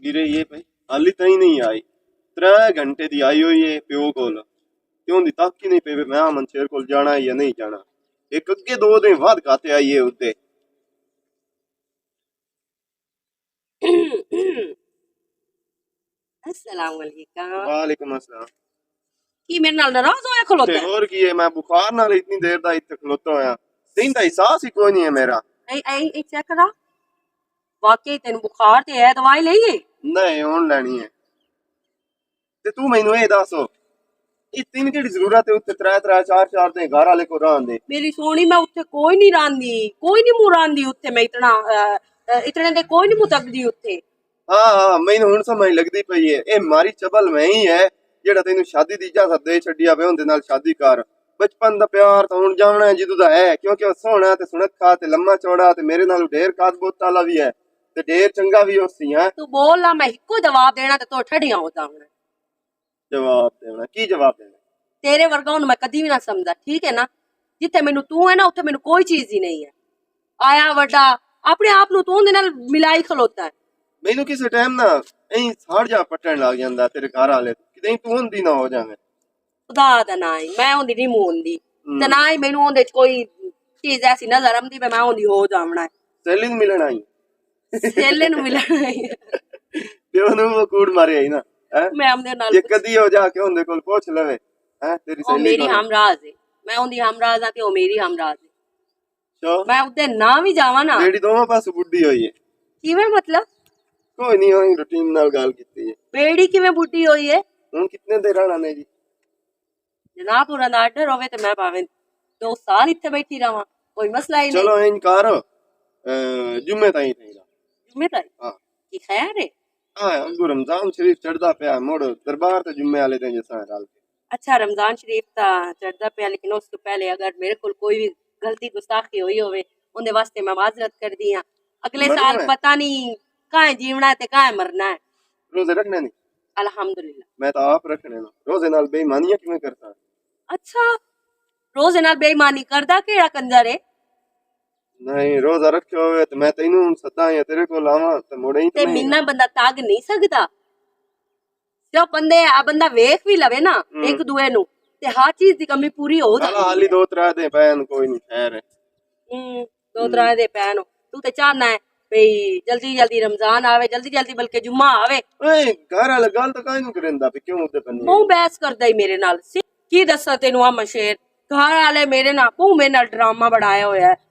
गिरे ये भाई हाली ताई नहीं आई 3 घंटे दी आई हुई है प्यो कोल क्यों दी तक ही नहीं पे मैं अमन शेर कोल जाना है या नहीं जाना एक अगे 2 दिन बाद खाते आई है उत्ते अस्सलाम वालेकुम। वालेकुम अस्सलाम की मेरे नाल नाराज होया खलोता ते है? और की है मैं बुखार नाल इतनी देर दा इत्थे खलोता होया तीन दा एहसास ही कोई नहीं है मेरा ऐ ऐ ऐ चेक करा वाकई तेन बुखार ते है दवाई लेई नहीं हुन लेनी है ते तू मैनू ए दस इतनी केड़ी जरूरत है उत्ते 3 4 दिन घर वाले को रहन दे मेरी सोनी मैं उत्थे कोई नहीं रांदी कोई नहीं मुरांदी उत्थे मैं इतना इतने दे कोई नहीं मुतकदी उत्थे हाँ हाँ मैनू हुन समझ लगदी पई है ए मारी चबल मैं ही है जेड़ा तेनू शादी दी इजाजत दे छड्डिया वे उंदे नाल शादी कर बचपन दा प्यार तो हुन जावना है जिदू दा है क्योंकि ओ सोहना ते सुनखा ते लम्मा चौड़ा ते मेरे नाल ढेर काद बोत वाला भी है ते ढेर चंगा भी होसी है तू बोल ला मैं इको जवाब देना ते तो ठड़ियां होता हूं जवाब देना की जवाब देना तेरे वर्गा मैं कदी भी ना समझा ठीक है ना जिथे मैनू तू है ना उत्थे मैनू कोई चीज ही नहीं है आया वड्डा अपने आप नू तू उंदे नाल मिलाई खलोता है मैनू किसी टाइम ना ऐ साड़ जा पटन लग जांदा तेरे घर वाले किते तू हुंदी ना हो जावे खुदा दा ना ही मैं होंदी नहीं मूंदी ते ना ही मैनू उंदे च कोई चीज ऐसी नजर आंदी मैं होंदी हो जावना है सहेली नू मिलन आई सेले नू मिलना ही प्यो नू वो कूड़ मारे आई ना हैं मैं हमदे नाल ये कदी हो जाके उंदे कोल पूछ लवे हैं तेरी ओ सहेली मेरी कोल हमराज है मैं उंदी हमराज आ ते ओ मेरी हमराज है चो मैं उदे ना भी जावा ना जेड़ी दोवां पासों बुड्ढी होई है किवें मतलब कोई नहीं होई रूटीन नाल गल कीती है बेड़ी किवें बुड्ढी होई है हुन कितने देर रहना ने जी जनाब पूरा ना डर होवे ते मैं भावें 2 साल इत्थे बैठी रहां कोई मसला ही नहीं चलो इंज कर जुम्मे ताई थईदा जुम्मे तक हां की खैर है हां अगू रमजान शरीफ चढ़दा पिया मुड़ दरबार ते जुम्मे वाले दिन जसा रल के अच्छा रमजान शरीफ ता चढ़दा पे लेकिन उससे पहले अगर मेरे को कोई भी गलती गुस्ताखी हुई होवे उनके वास्ते मैं माजरत कर दी हां अगले मरना साल है? पता नहीं काहे जीवना है ते काहे मरना है रोजे रखने नहीं अल्हम्दुलिल्लाह मैं तो आप रखने ना रोजे नाल बेईमानियां किवें करता अच्छा रोज नाल बेईमानी करदा केड़ा कंजर है नहीं रोजा रखे होवे तो मैं तैनू सदा या तेरे को लावा ते मुड़े ही ते तो नहीं मिन्ना बंदा ताग नहीं सकदा जो बंदे आ बंदा वेख भी लवे ना एक दूए नु ते हर चीज दी कमी पूरी हो चला जाती हाली 2 3 दिन पैन कोई नहीं खैर है दो त्रै दे पैन तू ते चाहना है भई जल्दी जल्दी रमजान आवे जल्दी जल्दी बल्कि जुम्मा आवे ओए घर वाला गल तो काई नहीं करेंदा भी क्यों उते पन्नी बहु बहस करदा ही मेरे नाल की दसा तेनू आ मशेर घर वाले मेरे नाल बहु मेरे नाल ड्रामा बढ़ाया होया है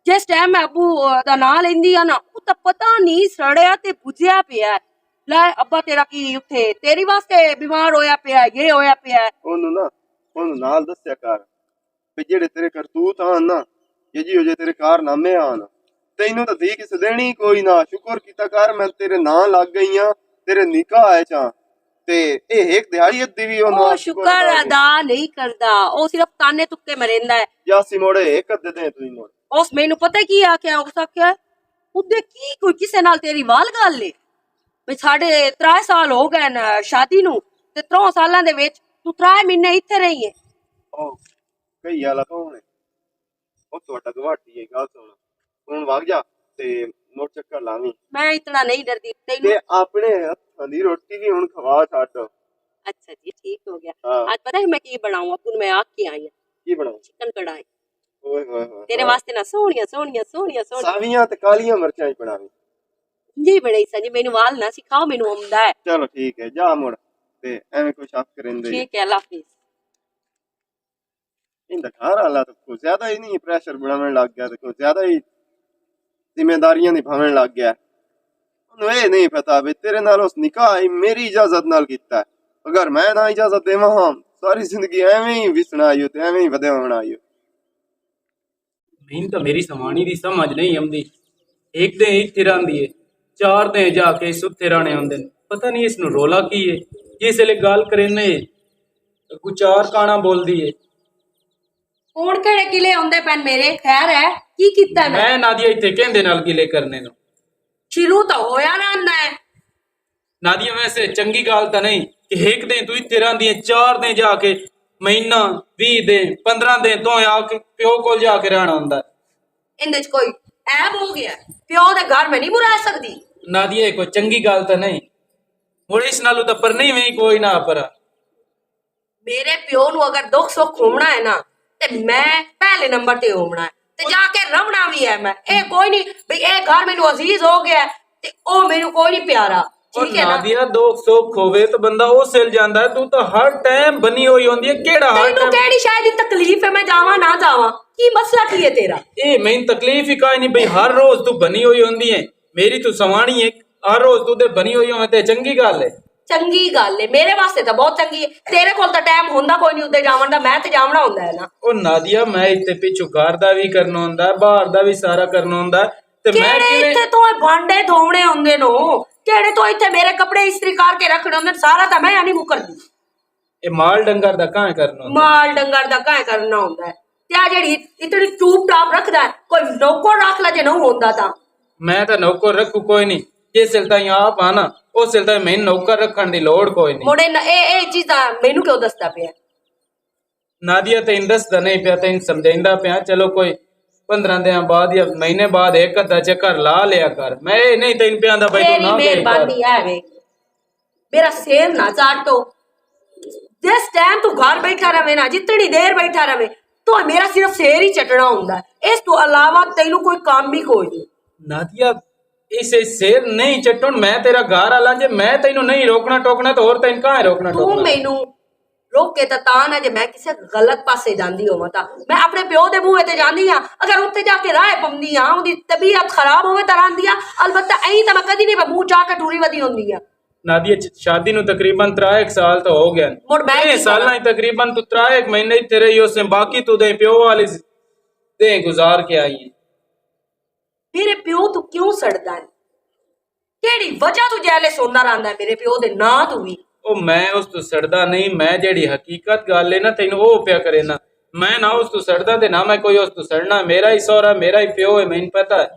जिस टाइम मैं अबू दा नां लेंदी आ ना ओ तां पता नहीं सड़िया ते भुजिया पिया लै अब्बा तेरा की उथे तेरी वास्ते बीमार होया पिया ये होया पिया ओनू ना ओनू नाल दस्या कर भी जेड़े तेरे करतूत आन ना ये जी हो जे तेरे कारनामे आन तैनू तो धी किस देनी कोई ना शुक्र कीता कर मैं तेरे नां लग गई हां तेरे निकाह आए चा ते ए एक दिहाड़ी अद्धी भी ओनू ओ शुक्र अदा नहीं करदा ओ सिर्फ ताने तुक्के मरेंदा है यासी मोड़े एक अद्दे दे तू मोड़ उस मैनू पता की आख्या उस आख्या उदे की कोई किसे नाल तेरी वाल गल ले भी साढ़े 3 साल हो गए न शादी नू ते 3 सालां दे विच तू 3 महीने इत्थे रही है ओ कई वाला कौन है ओ तोड़ा गवाटी है गल सुन हुन वग जा ते मोड़ चक्कर लावी मैं इतना नहीं डरदी ते तेनू अपने हत्थां दी रोटी भी हुन खवा छड्ड अच्छा जी ठीक हो गया हां आज पता है मैं की बनाऊं अपन मैं आग के आई हूं की बनाऊं चिकन कढ़ाई ओए होए होए तेरे वास्ते ना सोहणियां सोहणियां सोहणियां सोहणियां सावियां ते कालियां मिर्चां ही बनावी जी बड़ी सा जी मैनू वाल ना सिखाओ मैनू आंदा है चलो ठीक है जा मुड़ ते एवें कुछ आप करेंदे ठीक है अल्लाह हाफिज इंदा घर वाला तो कुछ ज्यादा ही नहीं प्रेशर बनाने लग गया तो कुछ ज्यादा ही जिम्मेदारियां निभाने लग गया ਉਹਨੂੰ ਇਹ ਨਹੀਂ ਪਤਾ ਵੀ ਤੇਰੇ ਨਾਲ ਉਸ ਨਿਕਾਹ ਹੀ ਮੇਰੀ ਇਜਾਜ਼ਤ ਨਾਲ ਕੀਤਾ ਅਗਰ ਮੈਂ ਨਾ ਇਜਾਜ਼ਤ ਦੇਵਾਂ ਹਾਂ ਸਾਰੀ ਜ਼ਿੰਦਗੀ ਐਵੇਂ ਹੀ ਵਿਸਣਾ ਆਇਓ ਤੇ ਐਵੇਂ ਹੀ ਵਧਿਆ ਹੋਣਾ ਆਇਓ ਮੈਨੂੰ ਤਾਂ ਮੇਰੀ ਸਮਾਣੀ ਦੀ ਸਮਝ ਨਹੀਂ ਆਉਂਦੀ ਇੱਕ ਦਿਨ ਇੱਥੇ ਰਹਿੰਦੀ ਏ 4 ਦਿਨ ਜਾ ਕੇ ਸੁੱਤੇ ਰਹਿਣੇ ਹੁੰਦੇ ਨੇ ਪਤਾ ਨਹੀਂ ਇਸ ਨੂੰ ਰੋਲਾ ਕੀ ਏ ਇਸ ਵੇਲੇ ਗੱਲ ਕਰਨੇ ਕੋ 4 ਕਾਣਾ ਬੋਲਦੀ ਏ ਕੌਣ ਕਿਹੜੇ ਕਿਲੇ ਆਉਂਦੇ ਪੈਨ ਮੇਰੇ ਖੈਰ ਹੈ ਕੀ ਕੀਤਾ ਮੈਂ ਨਾਦੀਆ ਇੱਥੇ ਕਹਿੰਦੇ ਨਾਲ ਗਿਲੇ ਕਰਨੇ ਨੂੰ ਸ਼ੁਰੂ ਤਾਂ ਹੋਇਆ ਨਾ ਆਂਦਾ ਹੈ ਨਾਦੀਆ ਵੈਸੇ ਚੰਗੀ ਗੱਲ ਤਾਂ ਨਹੀਂ ਕਿ ਇੱਕ ਦਿਨ ਤੂੰ ਇੱਥੇ ਰਹਿੰਦੀ ਏ 4 ਦਿਨ ਜਾ ਕੇ ਮਹੀਨਾ 20 ਦਿਨ 15 ਦਿਨ ਤੋਂ ਆ ਕੇ ਪਿਓ ਕੋਲ ਜਾ ਕੇ ਰਹਿਣਾ ਹੁੰਦਾ ਇਹਦੇ ਚ ਕੋਈ ਐਬ ਹੋ ਗਿਆ ਪਿਓ ਦੇ ਘਰ ਮੈਂ ਨਹੀਂ ਬੁਰਾ ਸਕਦੀ ਨਾਦੀਆ ਕੋਈ ਚੰਗੀ ਗੱਲ ਤਾਂ ਨਹੀਂ ਹੁਣ ਇਸ ਨਾਲੋਂ ਤਾਂ ਪਰ ਨਹੀਂ ਵੇਂ ਕੋਈ ਨਾ ਪਰ ਮੇਰੇ ਪਿਓ ਨੂੰ ਅਗਰ ਦੁੱਖ ਸੁੱਖ ਹੋਣਾ ਹੈ ਨਾ ਤੇ ਮੈਂ ਪਹਿਲੇ ਨੰਬਰ ਤੇ ਹੋਣਾ ਹੈ ਤੇ ਜਾ ਕੇ ਰਵਣਾ ਵੀ ਹੈ ਮੈਂ। ਇਹ ਕੋਈ ਨਹੀਂ ਵੀ ਇਹ ਘਰ ਮੈਨੂੰ ਅਜ਼ੀਜ਼ ਹੋ ਗਿਆ ਤੇ ਉਹ ਮੈਨੂੰ ਕੋਈ ਨਹੀਂ ਪਿਆਰਾ, ਠੀਕ ਹੈ ਨਾ। ਨਾਦੀਆ ਦੁੱਖ ਸੁੱਖ ਹੋਵੇ ਤਾਂ ਬੰਦਾ ਉਹ ਸਿਲ ਜਾਂਦਾ। ਤੂੰ ਤਾਂ ਹਰ ਟਾਈਮ ਬਣੀ ਹੋਈ ਹੁੰਦੀ ਹੈ। ਕਿਹੜਾ ਹਰ ਤੈਨੂੰ ਟਾਈਮ ਕਿਹੜੀ ਸ਼ਾਇਦ ਦੀ ਤਕਲੀਫ ਹੈ ਮੈਂ ਜਾਵਾਂ ਨਾ ਜਾਵਾਂ? ਕੀ ਮਸਲਾ ਕੀ ਹੈ ਤੇਰਾ? ਇਹ ਮੈਨੂੰ ਤਕਲੀਫ ਹੀ ਕਾਈ ਨਹੀਂ ਬਈ ਹਰ ਰੋਜ਼ ਤੂੰ ਬਣੀ ਹੋਈ ਹੁੰਦੀ ਹੈ। ਮੇਰੀ ਤੂੰ ਸਵਾਣੀ ਹੈ, ਹਰ ਰੋਜ਼ ਤੂੰ ਤੇ ਬਣੀ ਹੋਈ ਹੋਵੇ ਤੇ ਚੰਗੀ ਗੱਲ ਹੈ। ਚੰਗੀ ਗੱਲ ਹੈ ਮੇਰੇ ਵਾਸਤੇ ਤਾਂ ਬਹੁਤ ਚੰਗੀ ਹੈ। ਤੇਰੇ ਕੋਲ ਤਾਂ ਟਾਈਮ ਹੁੰਦਾ ਕੋਈ ਨਹੀਂ ਉੱਤੇ ਜਾਵਣ ਦਾ, ਮੈਂ ਤੇ ਜਾਵਣਾ ਹੁੰਦਾ ਹੈ ਨਾ। ਉਹ ਨਾਦੀਆ ਮੈਂ ਇੱਥੇ ਪਿੱਛੋਂ ਘਰ ਦਾ ਵੀ ਕਰਨਾ ਹੁੰਦਾ, ਬਾਹਰ ਦਾ ਵੀ ਸਾਰਾ ਕਰਨਾ ਹੁੰਦਾ ਤੇ ਮੈਂ ਕਿਹੜੇ ਕਿਵੇਂ ਇੱਥੇ ਤੋਂ ਭਾਂਡੇ ਧੋਣੇ ਹੁੰਦੇ ਨੂੰ, ਕਿਹੜੇ ਤੋਂ ਇੱਥੇ ਮੇਰੇ ਕੱਪੜੇ ਇਸਤਰੀ ਕਰਕੇ ਰੱਖਣੇ ਹੁੰਦੇ, ਸਾਰਾ ਤਾਂ ਮੈਂ ਨਹੀਂ ਮੁਕਰਦੀ। ਇਹ ਮਾਲ ਡੰਗਰ ਦਾ ਕਾਹ ਕਰਨਾ ਹੁੰਦਾ? ਮਾਲ ਡੰਗਰ ਦਾ ਕਾਹ ਕਰਨਾ ਹੁੰਦਾ ਹੈ? ਤੇ ਆ ਜਿਹੜੀ ਇਤਨੀ ਟੂਪ ਟਾਪ ਰੱਖਦਾ ਹੈ, ਕੋਈ ਨੌਕਰ ਰੱਖ ਲੈ ਜੇ ਨਹੀਂ ਹੁੰਦਾ ਤਾਂ। ਮੈਂ ਤਾਂ ਨੌਕਰ ਰੱਖੂ ਕੋਈ ਨਹੀਂ। ਜੇ ਸਿਲਤਾ ਆਪ ਆ ਨਾ ਉਹ ਸਿਲਤਾ ਮੈਨੂੰ ਨੌਕਰ ਰੱਖਣ ਦੀ ਲੋੜ ਕੋਈ ਨਹੀਂ। ਮੁੰਡੇ ਇਹ ਚੀਜ਼ਾਂ ਮੈਨੂੰ ਕਿਉਂ ਦੱਸਦਾ ਪਿਆ? ਨਾਦੀਆ ਤੈਨੂੰ ਦੱਸਦਾ ਨਹੀਂ ਪਿਆ, ਤੈਨੂੰ ਸਮਝਾਉਂਦਾ ਪਿਆ। ਚਲੋ ਕੋਈ 15 ਦਿਨਾਂ ਬਾਅਦ ਜਾਂ ਮਹੀਨੇ ਬਾਅਦ ਇੱਕ ਅੱਧਾ ਚੱਕਰ ਲਾ ਲਿਆ ਕਰ। ਮੈਂ ਇਹ ਨਹੀਂ ਤੈਨੂੰ ਪਿਆਂਦਾ ਬਈ ਤੂੰ ਤੇਰੀ ਨਾ ਮਿਹਰਬਾਨੀ ਹੈ ਵੇ, ਮੇਰਾ ਸਿਰ ਨਾ ਚਾਟੋ। ਜਿਸ ਟਾਈਮ ਤੂੰ ਘਰ ਬੈਠਾ ਰਵੇਂ ਨਾ, ਜਿਤਨੀ ਦੇਰ ਬੈਠਾ ਰਵੇਂ, ਤੂੰ ਮੇਰਾ ਸਿਰਫ ਸਿਰ ਹੀ ਚਟਣਾ ਹੁੰਦਾ ਹੈ। ਇਸ ਤੋਂ ਇਲਾਵਾ ਤੈਨੂੰ ਕੋਈ ਕੰਮ ਵੀ ਕੋਈ ਨਹੀਂ। ਨਾਦੀਆ ਇਸੇ ਸਿਰ ਨਹੀਂ ਚੱਟਣ, ਮੈਂ ਤੇਰਾ ਘਰ ਆਲਾਂ। ਜੇ ਮੈਂ ਤੈਨੂੰ ਨਹੀਂ ਰੋਕਣਾ ਟੋਕਣਾ ਤਾਂ ਹੋਰ ਤੈਨੂੰ ਕਾਹ ਰੋਕਣਾ ਤੂੰ ਟੋਕਣਾ? ਮੈਨੂੰ ਰੋਕੇ ਤਾਂ ਨਾ ਜੇ ਮੈਂ ਕਿਸੇ ਗਲਤ ਪਾਸੇ ਜਾਂਦੀ ਹੋਵਾਂ ਤਾਂ। ਮੈਂ ਆਪਣੇ ਪਿਓ ਦੇ ਬੂਹੇ ਤੇ ਜਾਂਦੀ ਆ, ਅਗਰ ਉੱਥੇ ਜਾ ਕੇ ਰਾਹ ਪੰਦੀ ਆ, ਉਹਦੀ ਤਬੀਅਤ ਖਰਾਬ ਹੋਵੇ ਤਾਂ ਰਾਂਦੀ ਆ। ਅਲਬત્ਤਾ ਐਂ ਤਾਂ ਮੈਂ ਕਦੀ ਨਹੀਂ ਮੂੰਹ ਚਾਹ ਕੇ ਟੂਰੀ ਵਧੀ ਹੁੰਦੀ ਆ। ਨਾਦੀਆ ਸ਼ਾਦੀ ਨੂੰ ਤਕਰੀਬਨ 3 ਸਾਲ ਤਾਂ ਹੋ ਗਏ। ਮੁੜ ਮੈਂ ਇਹ ਸਾਲਾਂ ਹੀ ਤਕਰੀਬਨ ਤੂੰ 3 ਮਹੀਨੇ ਇੱਥੇ ਰਹੀ ਉਸੇ, ਬਾਕੀ ਤੂੰ ਦੇ ਪਿਓ ਵਾਲੀ ਤੇ ਗੁਜ਼ਾਰ ਕੇ ਆਈ ਹੈ। ਮੇਰੇ ਪਿਓ ਤੂੰ ਕਿਉਂ ਸੜਦਾ ਹੈ? ਕਿਹੜੀ ਵਜ੍ਹਾ ਤੂੰ ਜੈਲੇ ਸੋਨਾ ਰਹਿੰਦਾ ਮੇਰੇ ਪਿਓ ਦੇ ਨਾਂ ਤੂੰ ਵੀ? ਉਹ ਮੈਂ ਉਸ ਤੋਂ ਸੜਦਾ ਨਹੀਂ, ਮੈਂ ਜਿਹੜੀ ਹਕੀਕਤ ਗੱਲ ਹੈ ਨਾ ਤੈਨੂੰ ਉਹ ਪਿਆ ਕਰੇ ਨਾ। ਮੈਂ ਨਾ ਉਸ ਤੋਂ ਸੜਦਾ ਤੇ ਨਾ ਮੈਂ ਕੋਈ ਉਸ ਤੋਂ ਸੜਨਾ। ਮੇਰਾ ਹੀ ਸਹੁਰਾ ਮੇਰਾ ਹੀ ਪਿਓ ਹੈ, ਮੈਨੂੰ ਪਤਾ ਹੈ।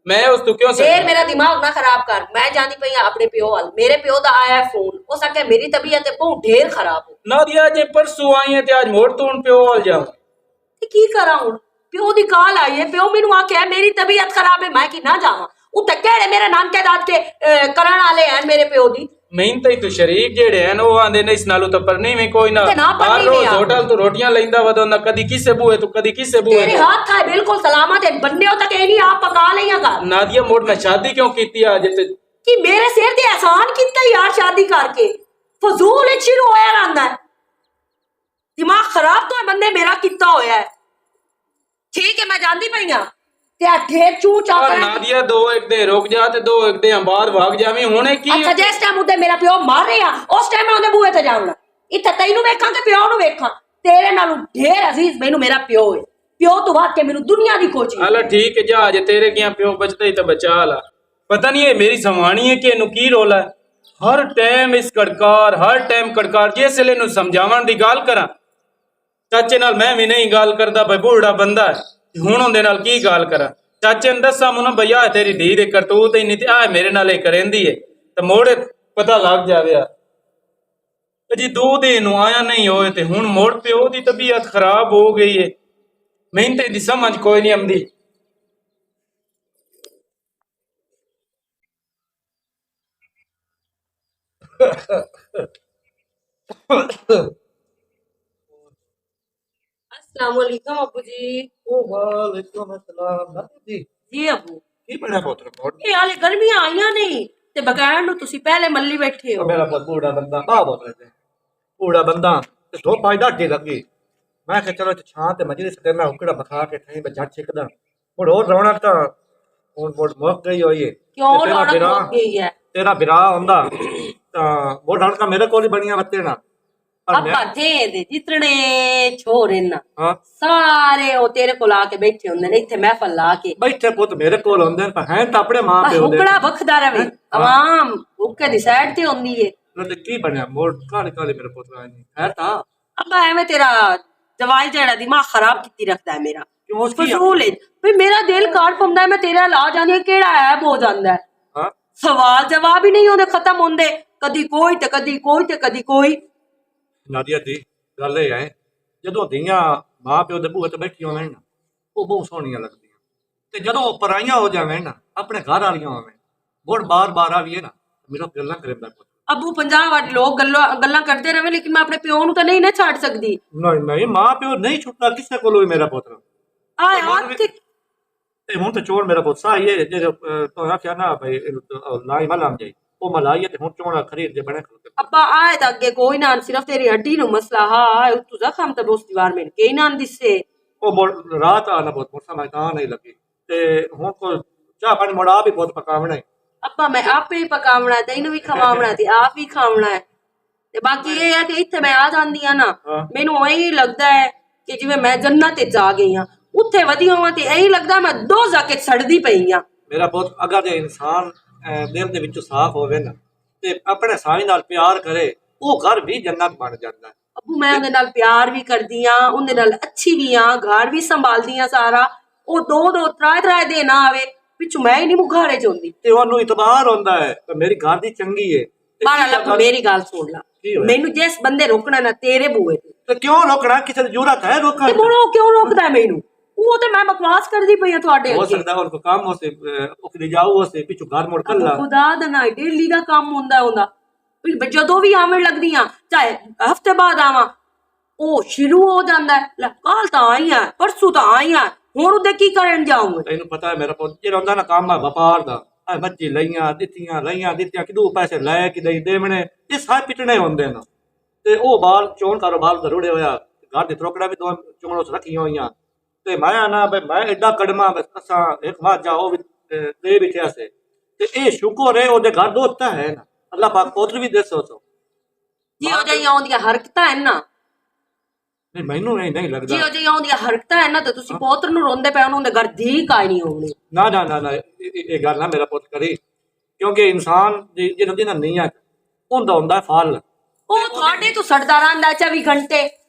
ਮੈਂ ਉਸ ਤੋਂ ਕਿਉਂ ਫੇਰ ਸੜਦਾ? ਮੇਰਾ ਦਿਮਾਗ ਨਾ ਖਰਾਬ ਕਰ। ਮੈਂ ਜਾਂਦੀ ਪਈ ਆ ਆਪਣੇ ਪਿਓ ਵੱਲ। ਮੇਰੇ ਪਿਓ ਦਾ ਆਇਆ ਫੋਨ, ਉਹ ਸਕੇ ਮੇਰੀ ਤਬੀਅਤ ਬਹੁਤ ਢੇਰ ਖਰਾਬ ਹੋ। ਨਾਦੀਆ ਜੇ ਪਰਸੋਂ ਆਈ ਹੈ ਤੇ ਅੱਜ ਮੋੜ ਤੋਂ ਹੁਣ ਪਿਓ ਵੱਲ ਜਾਵਾਂ ਤੇ ਕੀ ਕਰਾਂ ਹੁਣ? ਪਿਓ ਦੀ ਕਾਲ ਆਈ ਹੈ, ਪਿਓ ਮੈਨੂੰ ਆਖਿਆ ਮੇਰੀ ਤਬੀਅਤ ਖਰਾਬ ਹੈ, ਮੈਂ ਕਿ ਨਾ ਜਾਵਾਂ? ਉੱਤੇ ਕਿਹੜੇ ਮੇਰੇ ਨਾਨਕੇ ਦਾਦਕੇ ਕਰਨ ਵਾਲੇ ਹਨ ਮੇਰੇ ਪਿਓ ਦੀ? ਮੈਨੂੰ ਤਾਂ ਤੂੰ ਸ਼ਰੀਕ ਜਿਹੜੇ ਹਨ ਉਹ ਆਂਦੇ ਨੇ ਇਸ ਨਾਲੋਂ ਤਾਂ ਪਰ ਨਹੀਂ ਮੈਂ ਕੋਈ ਨਾ। ਤੇ ਨਾ ਪਰ ਹਰ ਨਹੀਂ ਰੋਜ਼ ਲਿਆ। ਹੋਟਲ ਤੋਂ ਰੋਟੀਆਂ ਲੈਂਦਾ ਵਧਾਉਂਦਾ, ਕਦੀ ਕਿਸੇ ਬੂਹੇ ਤੋਂ ਕਦੀ ਕਿਸੇ ਬੂਹੇ ਤੇਰੇ ਤੋਂ। ਹੱਥ ਹੈ ਬਿਲਕੁਲ ਸਲਾਮਤ ਹੈ, ਬੰਨਿਓ ਤੱਕ ਇਹ ਨਹੀਂ ਆਪ ਪਕਾ ਲਈਆਂ ਕਰ। ਨਾਦੀਆ ਮੋੜ ਮੈਂ ਸ਼ਾਦੀ ਕਿਉਂ ਕੀਤੀ ਅੱਜ ਤੇ? ਕਿ ਮੇਰੇ ਸਿਰ ਤੇ ਆਸਾਨ ਕੀਤਾ ਯਾਰ ਸ਼ਾਦੀ ਕਰਕੇ? ਫਜ਼ੂਲ ਵਿੱਚ ਸ਼ੁਰੂ ਹੋਇਆ ਰਹਿੰਦਾ ਹੈ। ਦਿਮਾਗ ਖਰਾਬ ਤਾਂ ਬੰਦੇ ਮੇਰਾ ਕੀਤਾ ਹੋਇਆ ਹੈ। ਠੀਕ ਹੈ ਮੈਂ ਜਾਂਦੀ ਪਈ ਆ ਤੇ ਆ ਢੇਰ ਚੂ ਚਾ ਔਰ ਕਰ। ਨਾਦੀਆ 2-1 ਦੇ ਰੁਕ ਜਾ ਤੇ 2-1 ਦੇ ਬਾਅਦ ਭਾਗ ਜਾਵੀਂ। ਹੁਣੇ ਕੀ ਅੱਛਾ ਜਿਸ ਟਾਈਮ ਉਹਦੇ ਮੇਰਾ ਪਿਓ ਮਾਰ ਰਿਹਾ ਉਸ ਟਾਈਮ ਮੈਂ ਉਹਦੇ ਬੂਹੇ ਤੇ ਜਾਊਂਗਾ। ਇੱਥੇ ਤੈਨੂੰ ਵੇਖਾਂ ਤੇ ਪਿਓ ਨੂੰ ਵੇਖਾਂ। ਤੇਰੇ ਨਾਲੋਂ ਢੇਰ ਅਜ਼ੀਜ਼ ਮੈਨੂੰ ਮੇਰਾ ਪਿਓ ਹੈ। ਪਿਓ ਤੋਂ ਬਾਅਦ ਕੇ ਮੈਨੂੰ ਦੁਨੀਆ ਦੀ ਕੋਈ ਚੀਜ਼। ਹਾਲਾ ਠੀਕ ਹੈ ਜਾ, ਜੇ ਤੇਰੇ ਗਿਆ ਪਿਓ ਬਚਦਾ ਹੀ ਤਾਂ ਬਚਾ ਲਾ। ਪਤਾ ਨਹੀਂ ਇਹ ਮੇਰੀ ਸਵਾਣੀ ਹੈ ਕਿ ਇਹਨੂੰ ਕੀ ਰੋਲ ਹੈ। ਹਰ ਟਾਈਮ ਇਸ ਹਰ ਟਾਈਮ ਕੜਕਾਰ। ਜਿਸ ਵੇਲੇ ਨੂੰ ਸਮਝਾਉਣ ਦੀ ਗੱਲ ਕਰਾਂ ਚਾਚੇ ਨਾਲ ਮੈਂ ਵੀ ਨਹੀਂ ਗੱਲ ਕਰਦਾ ਬਈ ਬੁੱਢਾ ਬੰਦਾ ਹੈ। ਹੁਣ ਉਹਦੇ ਨਾਲ ਕੀ ਗੱਲ ਕਰਾਂ? ਚਾਚੇ ਨੂੰ ਦੱਸਾਂ ਮੁੰਨਾ ਭਈਆ ਤੇਰੀ ਧੀ ਦੇ ਕਰਤੂਤ ਹੀ ਨਹੀਂ ਤੇ ਆ ਮੇਰੇ ਨਾਲ ਇਹ ਕਰੇਂਦੀ ਹੈ ਤੇ ਮੋੜੇ ਪਤਾ ਲੱਗ ਜਾਵੇ। ਅਜੀ 2 ਦਿਨ ਨੂੰ ਆਇਆ ਨਹੀਂ ਹੋਏ ਤੇ ਹੁਣ ਮੋੜ ਪਿਓ ਦੀ ਤਬੀਅਤ ਖਰਾਬ ਹੋ ਗਈ ਹੈ। ਮੈਨੂੰ ਤੇ ਇਹਦੀ ਸਮਝ ਕੋਈ ਨਹੀਂ ਆਉਂਦੀ। अस्सलाम वालेकुम अबू जी। वालेकुम अस्सलाम जी। जी अबू ਕੀ ਬਣਿਆ ਪੁੱਤਰ ਕੋਲ? ਇਹ ਹਾਲੇ ਗਰਮੀਆਂ ਆਈਆਂ ਨਹੀਂ ਤੇ ਬਗੈਰ ਨੂੰ ਤੁਸੀਂ ਪਹਿਲੇ ਮੱਲੀ ਬੈਠੇ ਹੋ। ਮੇਰਾ ਪੁੱਤ ਬੂੜਾ ਬੰਦਾ ਆ ਬੋਤਲ ਤੇ ਬੂੜਾ ਬੰਦਾ ਤੇ ਧੋ ਪਾਇਦਾ ਅੱਗੇ ਲੱਗੀ। ਮੈਂ ਕਿਹਾ ਚਲੋ ਛਾਂ ਤੇ ਮਜਲਿਸ ਤੇ ਮੈਂ ਉਕੜਾ ਬਖਾ ਕੇ ਠਈ ਬੱਜਾ ਛਿਕਦਾ। ਹੁਣ ਹੋਰ ਰੌਣਕ ਤਾਂ ਹੁਣ ਮੁੱਕ ਗਈ ਹੋਈ ਏ। ਕਿਉਂ ਤੇ ਤੇਰਾ ਰੌਣਕ ਵਿਰਾਹ- ਮੁੱਕ ਗਈ ਹੈ? ਤੇਰਾ ਵਿਰਾਹ ਹੁੰਦਾ ਤਾਂ ਉਹ ਰੌਣਕਾਂ ਮੇਰੇ ਕੋਲ ਹੀ ਬਣੀਆਂ ਬੱਤੇ ਨਾ। ਪਰ ਮੈਂ ਅੱਪਾ ਜੇ ਦੇ ਜਿਤਨੇ ਛੋਰੇ ਨਾ ਹਾਂ ਸਾਰੇ ਉਹ ਤੇਰੇ ਕੋਲ ਆ ਕੇ ਬੈਠੇ ਹੁੰਦੇ ਨੇ ਇੱਥੇ ਮਹਿਫਲ ਲਾ ਕੇ। ਬੈਠੇ ਪੁੱਤ ਮੇਰੇ ਕੋਲ ਹੁੰਦੇ ਨੇ ਪਰ ਹੈ ਤਾਂ ਆਪਣੇ ਮਾਂ ਪਿਓ ਦੇ। ਹੁਕੜਾ ਬਖਦਾ ਰਵੇ ਆਵਾਮ ਹੁੱਕੇ ਦੀ ਸਾਈਡ ਤੇ ਹੁੰਦੀ ਏ। ਤੇ ਕੀ ਬਣਿਆ ਮੋੜ ਕਾਲੇ ਕਾਲੇ ਮੇਰੇ ਪੁੱਤ ਆਏ ਨਹੀਂ ਹੈ ਤਾਂ ਅੱਬਾ ਐਵੇਂ ਤੇਰਾ ਜਵਾਈ ਜਿਹੜਾ ਦਿਮਾਗ ਖਰਾਬ ਕੀਤੀ ਰੱਖਦਾ ਹੈ ਮੇਰਾ। ਕਿਉਂ ਉਸ ਕੀ ਫਜ਼ੂਲ ਏ ਵੀ ਮੇਰਾ ਦਿਲ ਕਾਟ ਪੰਦਾ ਹੈ, ਮੈਂ ਤੇਰੇ ਨਾਲ ਆ ਜਾਂਦੀ ਹਾਂ, ਕਿਹੜਾ ਐਬ ਹੋ ਜਾਂਦਾ ਹੈ। ਹਾਂ ਸਵਾਲ ਜਵਾਬ ਹੀ ਨਹੀਂ ਉਹਦੇ ਖਤਮ ਹੁੰਦੇ। ਕਦੀ ਕੋਈ ਤੇ ਕਦੀ ਕੋਈ ਤੇ ਕਦੀ ਕੋਈ। ਨਾਦੀਆ ਦੀ ਗੱਲ ਇਹ ਹੈ ਜਦੋਂ ਧੀਆਂ ਮਾਂ ਪਿਓ ਦੇ ਬੂਹੇ ਤੇ ਬੈਠੀਆਂ ਹੋਣ ਨਾ ਉਹ ਬਹੁਤ ਸੋਹਣੀਆਂ ਲੱਗਦੀਆਂ ਤੇ ਜਦੋਂ ਉਹ ਪਰਾਈਆਂ ਹੋ ਜਾਵੇਂ ਨਾ ਆਪਣੇ ਘਰ ਵਾਲੀਆਂ ਹੋਵੇਂ ਗੁੜ ਬਾਰ-ਬਾਰ ਆਵੀਏ ਨਾ ਮੇਰਾ ਦਿਲ ਨਾ ਕਰੇ ਪੁੱਤ ਅੱਬੂ 50 ਵਾਰੀ ਲੋਕ ਗੱਲਾਂ ਕਰਦੇ ਰਵੇ, ਲੇਕਿਨ ਮੈਂ ਆਪਣੇ ਪਿਓ ਨੂੰ ਤਾਂ ਨਹੀਂ ਨਾ ਛੱਡ ਸਕਦੀ। ਨਹੀਂ ਨਹੀਂ, ਮਾਂ ਪਿਓ ਨਹੀਂ ਛੁੱਟਦਾ ਕਿਸੇ ਕੋਲੋਂ ਵੀ ਮੇਰਾ ਪੁੱਤ। ਆਏ ਹੱਥ ਤੇ ਹੁਣ ਤਾਂ ਚੋਣ ਮੇਰਾ ਪੁੱਤ ਸਾਈ ਹੈ, ਜੇ ਤੋਂ ਆਖਿਆ ਨਾ ਭਾਈ ਲਾਈ ਮਲਾਮ ਜਾਈ, ਉਹ ਮਲਾਈ ਹੈ ਤੇ ਹੁਣ ਚੋਣ ਖਰੀਦ ਦੇ ਬਣੇ। ਅੱਬਾ ਆਏ ਤਾਂ ਅੱਗੇ ਕੋਈ ਨਾ, ਸਿਰਫ ਤੇਰੀ ਹੱਡੀ ਨੂੰ ਮਸਲਾ ਹਾਂ ਤੂੰ ਜ਼ਖਮ ਤਾਂ ਉਸ ਦੀਵਾਰ में ਕਈ ਨਾ ਦਿਸੇ। ਉਹ ਰਾਤ ਆਣਾ ਬਹੁਤ ਮੋਟਾ ਮੈਂ ਤਾਂ ਨਹੀਂ ਲੱਗੀ, ਤੇ ਹੁਣ ਕੋ ਚਾਹ ਪਾਣੀ ਮੋੜਾ ਵੀ ਬਹੁਤ ਪਕਾਵਣਾ ਹੈ। ਅੱਬਾ ਮੈਂ ਆਪੇ ਹੀ ਪਕਾਵਣਾ, ਤੈਨੂੰ ਵੀ ਖਵਾਉਣਾ ਤੇ ਆਪ ਹੀ ਖਾਵਣਾ ਹੈ। ਤੇ ਬਾਕੀ ਇਹ ਹੈ ਕਿ ਇੱਥੇ ਮੈਂ ਆ ਜਾਂਦੀ ਆ ਨਾ, ਮੈਨੂੰ ਇਹੀ ਲੱਗਦਾ ਹੈ ਕਿ ਜਿਵੇਂ ਮੈਂ ਜੰਨਤ ਤੇ ਜਾ ਗਈ ਹਾਂ, ਉੱਥੇ ਵਧੀਆ ਹਾਂ ਤੇ ਇਹੀ ਲੱਗਦਾ ਮੈਂ ਦੋ ਜਾ ਕੇ ਸੜਦੀ ਪਈ ਆ। ਮੇਰਾ ਬਹੁਤ ਅਗਰ ਜੇ ਇਨਸਾਨ ਦਿਲ ਦੇ ਵਿੱਚੋਂ ਸਾਫ਼ ਹੋਵੇ ਨਾ ਤੇ ਆਪਣੇ ਸਾਈ ਨਾਲ ਪਿਆਰ ਕਰੇ, ਉਹ ਘਰ ਵੀ ਜੰਨਤ ਬਣ ਜਾਂਦਾ ਹੈ। ਅੱਬੂ ਮੈਂ ਉਹਦੇ ਨਾਲ ਪਿਆਰ ਵੀ ਕਰਦੀ ਆ, ਉਹਦੇ ਨਾਲ ਅੱਛੀ ਵੀ ਆ, ਘਰ ਵੀ ਸੰਭਾਲਦੀ ਆ ਸਾਰਾ। ਉਹ ਦੋ ਤਰਾਏ ਦਿਨ ਆਵੇ ਪਿੱਛੋਂ ਮੈਂ ਹੀ ਨਹੀਂ ਮੁਘਾਰੇ ਚਾਹੁੰਦੀ ਤੇ ਉਹਨੂੰ ਇਤਬਾਰ ਹੁੰਦਾ ਹੈ ਕਿ ਮੇਰੀ ਘਰ ਦੀ ਚੰਗੀ ਹੈ। ਮਾਰਾ ਮੇਰੀ ਗੱਲ ਸੁਣ ਲਾ, ਮੈਨੂੰ ਜਿਸ ਬੰਦੇ ਰੋਕਣਾ ਨਾ ਤੇਰੇ ਬੂਏ ਤੇ ਕਿਉਂ ਰੋਕਣਾ? ਕਿਸੇ ਦੀ ਜ਼ਰੂਰਤ ਹੈ ਰੋਕਣ ਦੀ? ਉਹ ਕਿਉਂ ਰੋਕਦਾ ਮੈਨੂੰ? ਉਹ ਤੇ ਮੈਂ ਬਕਵਾਸ ਕਰਦੀ ਪਈ ਆ ਤੁਹਾਡੇ ਹੋ ਅੱਗੇ। ਸਕਦਾ ਉनको काम हो से उखड़ी जाओ हो से पिछू घर मोड़ कर ला। ਖੁਦਾ ਦਾ ਨਾ ਡੇਲੀ ਦਾ ਕੰਮ ਹੁੰਦਾ ਜਦੋਂ ਵੀ ਆਵਣ ਲੱਗਦੀ ਆ, ਚਾਹੇ ਹਫਤੇ ਬਾਅਦ ਆਵਾਂ, ਉਹ ਸ਼ੁਰੂ ਹੋ ਜਾਂਦਾ ਹੈ ਕੱਲ ਤਾਂ ਆਈ ਆ, ਪਰਸੋਂ ਤਾਂ ਆਈ ਆ, ਹੁਣ ਉਹਦੇ ਕੀ ਕਰਨ ਜਾਊਂਗਾ? ਤੈਨੂੰ ਪਤਾ ਹੈ ਮੇਰਾ ਪੁੱਤ ਜਿਹੜਾ ਹੁੰਦਾ ਨਾ ਕੰਮ ਆ ਵਪਾਰ ਦਾ, ਆ ਮੱਝੀ ਲਈਆਂ ਦਿੱਤੀਆਂ ਕਿਦੋਂ ਪੈਸੇ ਲੈ ਕੇ ਨਹੀਂ ਦੇਵਣੇ, ਇਹ ਸਾਰੇ ਪਿਟਣੇ ਹੁੰਦੇ ਨੇ। ਤੇ ਉਹ ਬਾਲ ਚੋਣ ਕਾਰੋਬਾਰ ਦਾ ਰੁੜਿਆ ਹੋਇਆ, ਘਰ ਦੇ ਤਰੋਕੜਾ ਵੀ ਦੋ ਚੋਣ ਉਸ ਰੱਖੀਆਂ ਹੋਈਆਂ। ਤੇ ਮੈਂ ਨਾ ਮੈਂ ਐਡਾ ਕੜਮਾ ਅਸਾਂ ਇੱਕ ਵਾਰ ਜਾਓ ਵੀ ਦੇ ਬਿਠਿਆ ਸੇ, ਤੇ ਇਹ ਸ਼ੁਕਰ ਹੈ ਉਹਦੇ ਘਰ ਦੋਤਾ ਹੈ ਨਾ, ਅੱਲਾਹ ਪਾਕ ਪੁੱਤਰ ਵੀ ਦੱਸੋ ਸੋ ਜੀ ਹੋ ਜਾਈਆਂ ਉਹਦੀਆਂ ਹਰਕਤਾਂ ਹਨ ਨਾ। ਨਹੀਂ ਮੈਨੂੰ ਨਹੀਂ ਲੱਗਦਾ ਜੀ ਹੋ ਜਾਈਆਂ ਉਹਦੀਆਂ ਹਰਕਤਾਂ ਹਨ ਨਾ, ਤਾਂ ਤੁਸੀਂ ਪੁੱਤਰ ਨੂੰ ਰੋਂਦੇ ਪਏ ਉਹਦੇ ਘਰ ਧੀ ਕਾਈ ਨਹੀਂ ਹੋਣੀ। ਨਾ ਨਾ ਨਾ ਨਾ, ਇਹ ਗੱਲ ਨਾ ਮੇਰਾ ਪੁੱਤ ਕਰੀ, ਕਿਉਂਕਿ ਇਨਸਾਨ ਜਿਹਨਾਂ ਦੀ ਨਾ ਨੀਅਤ ਹੁੰਦਾ ਹੁੰਦਾ ਫਲ। ਉਹ ਤੁਹਾਡੇ ਤੋਂ ਸੜਦਾ ਰਹਿੰਦਾ 24 ਘੰਟੇ,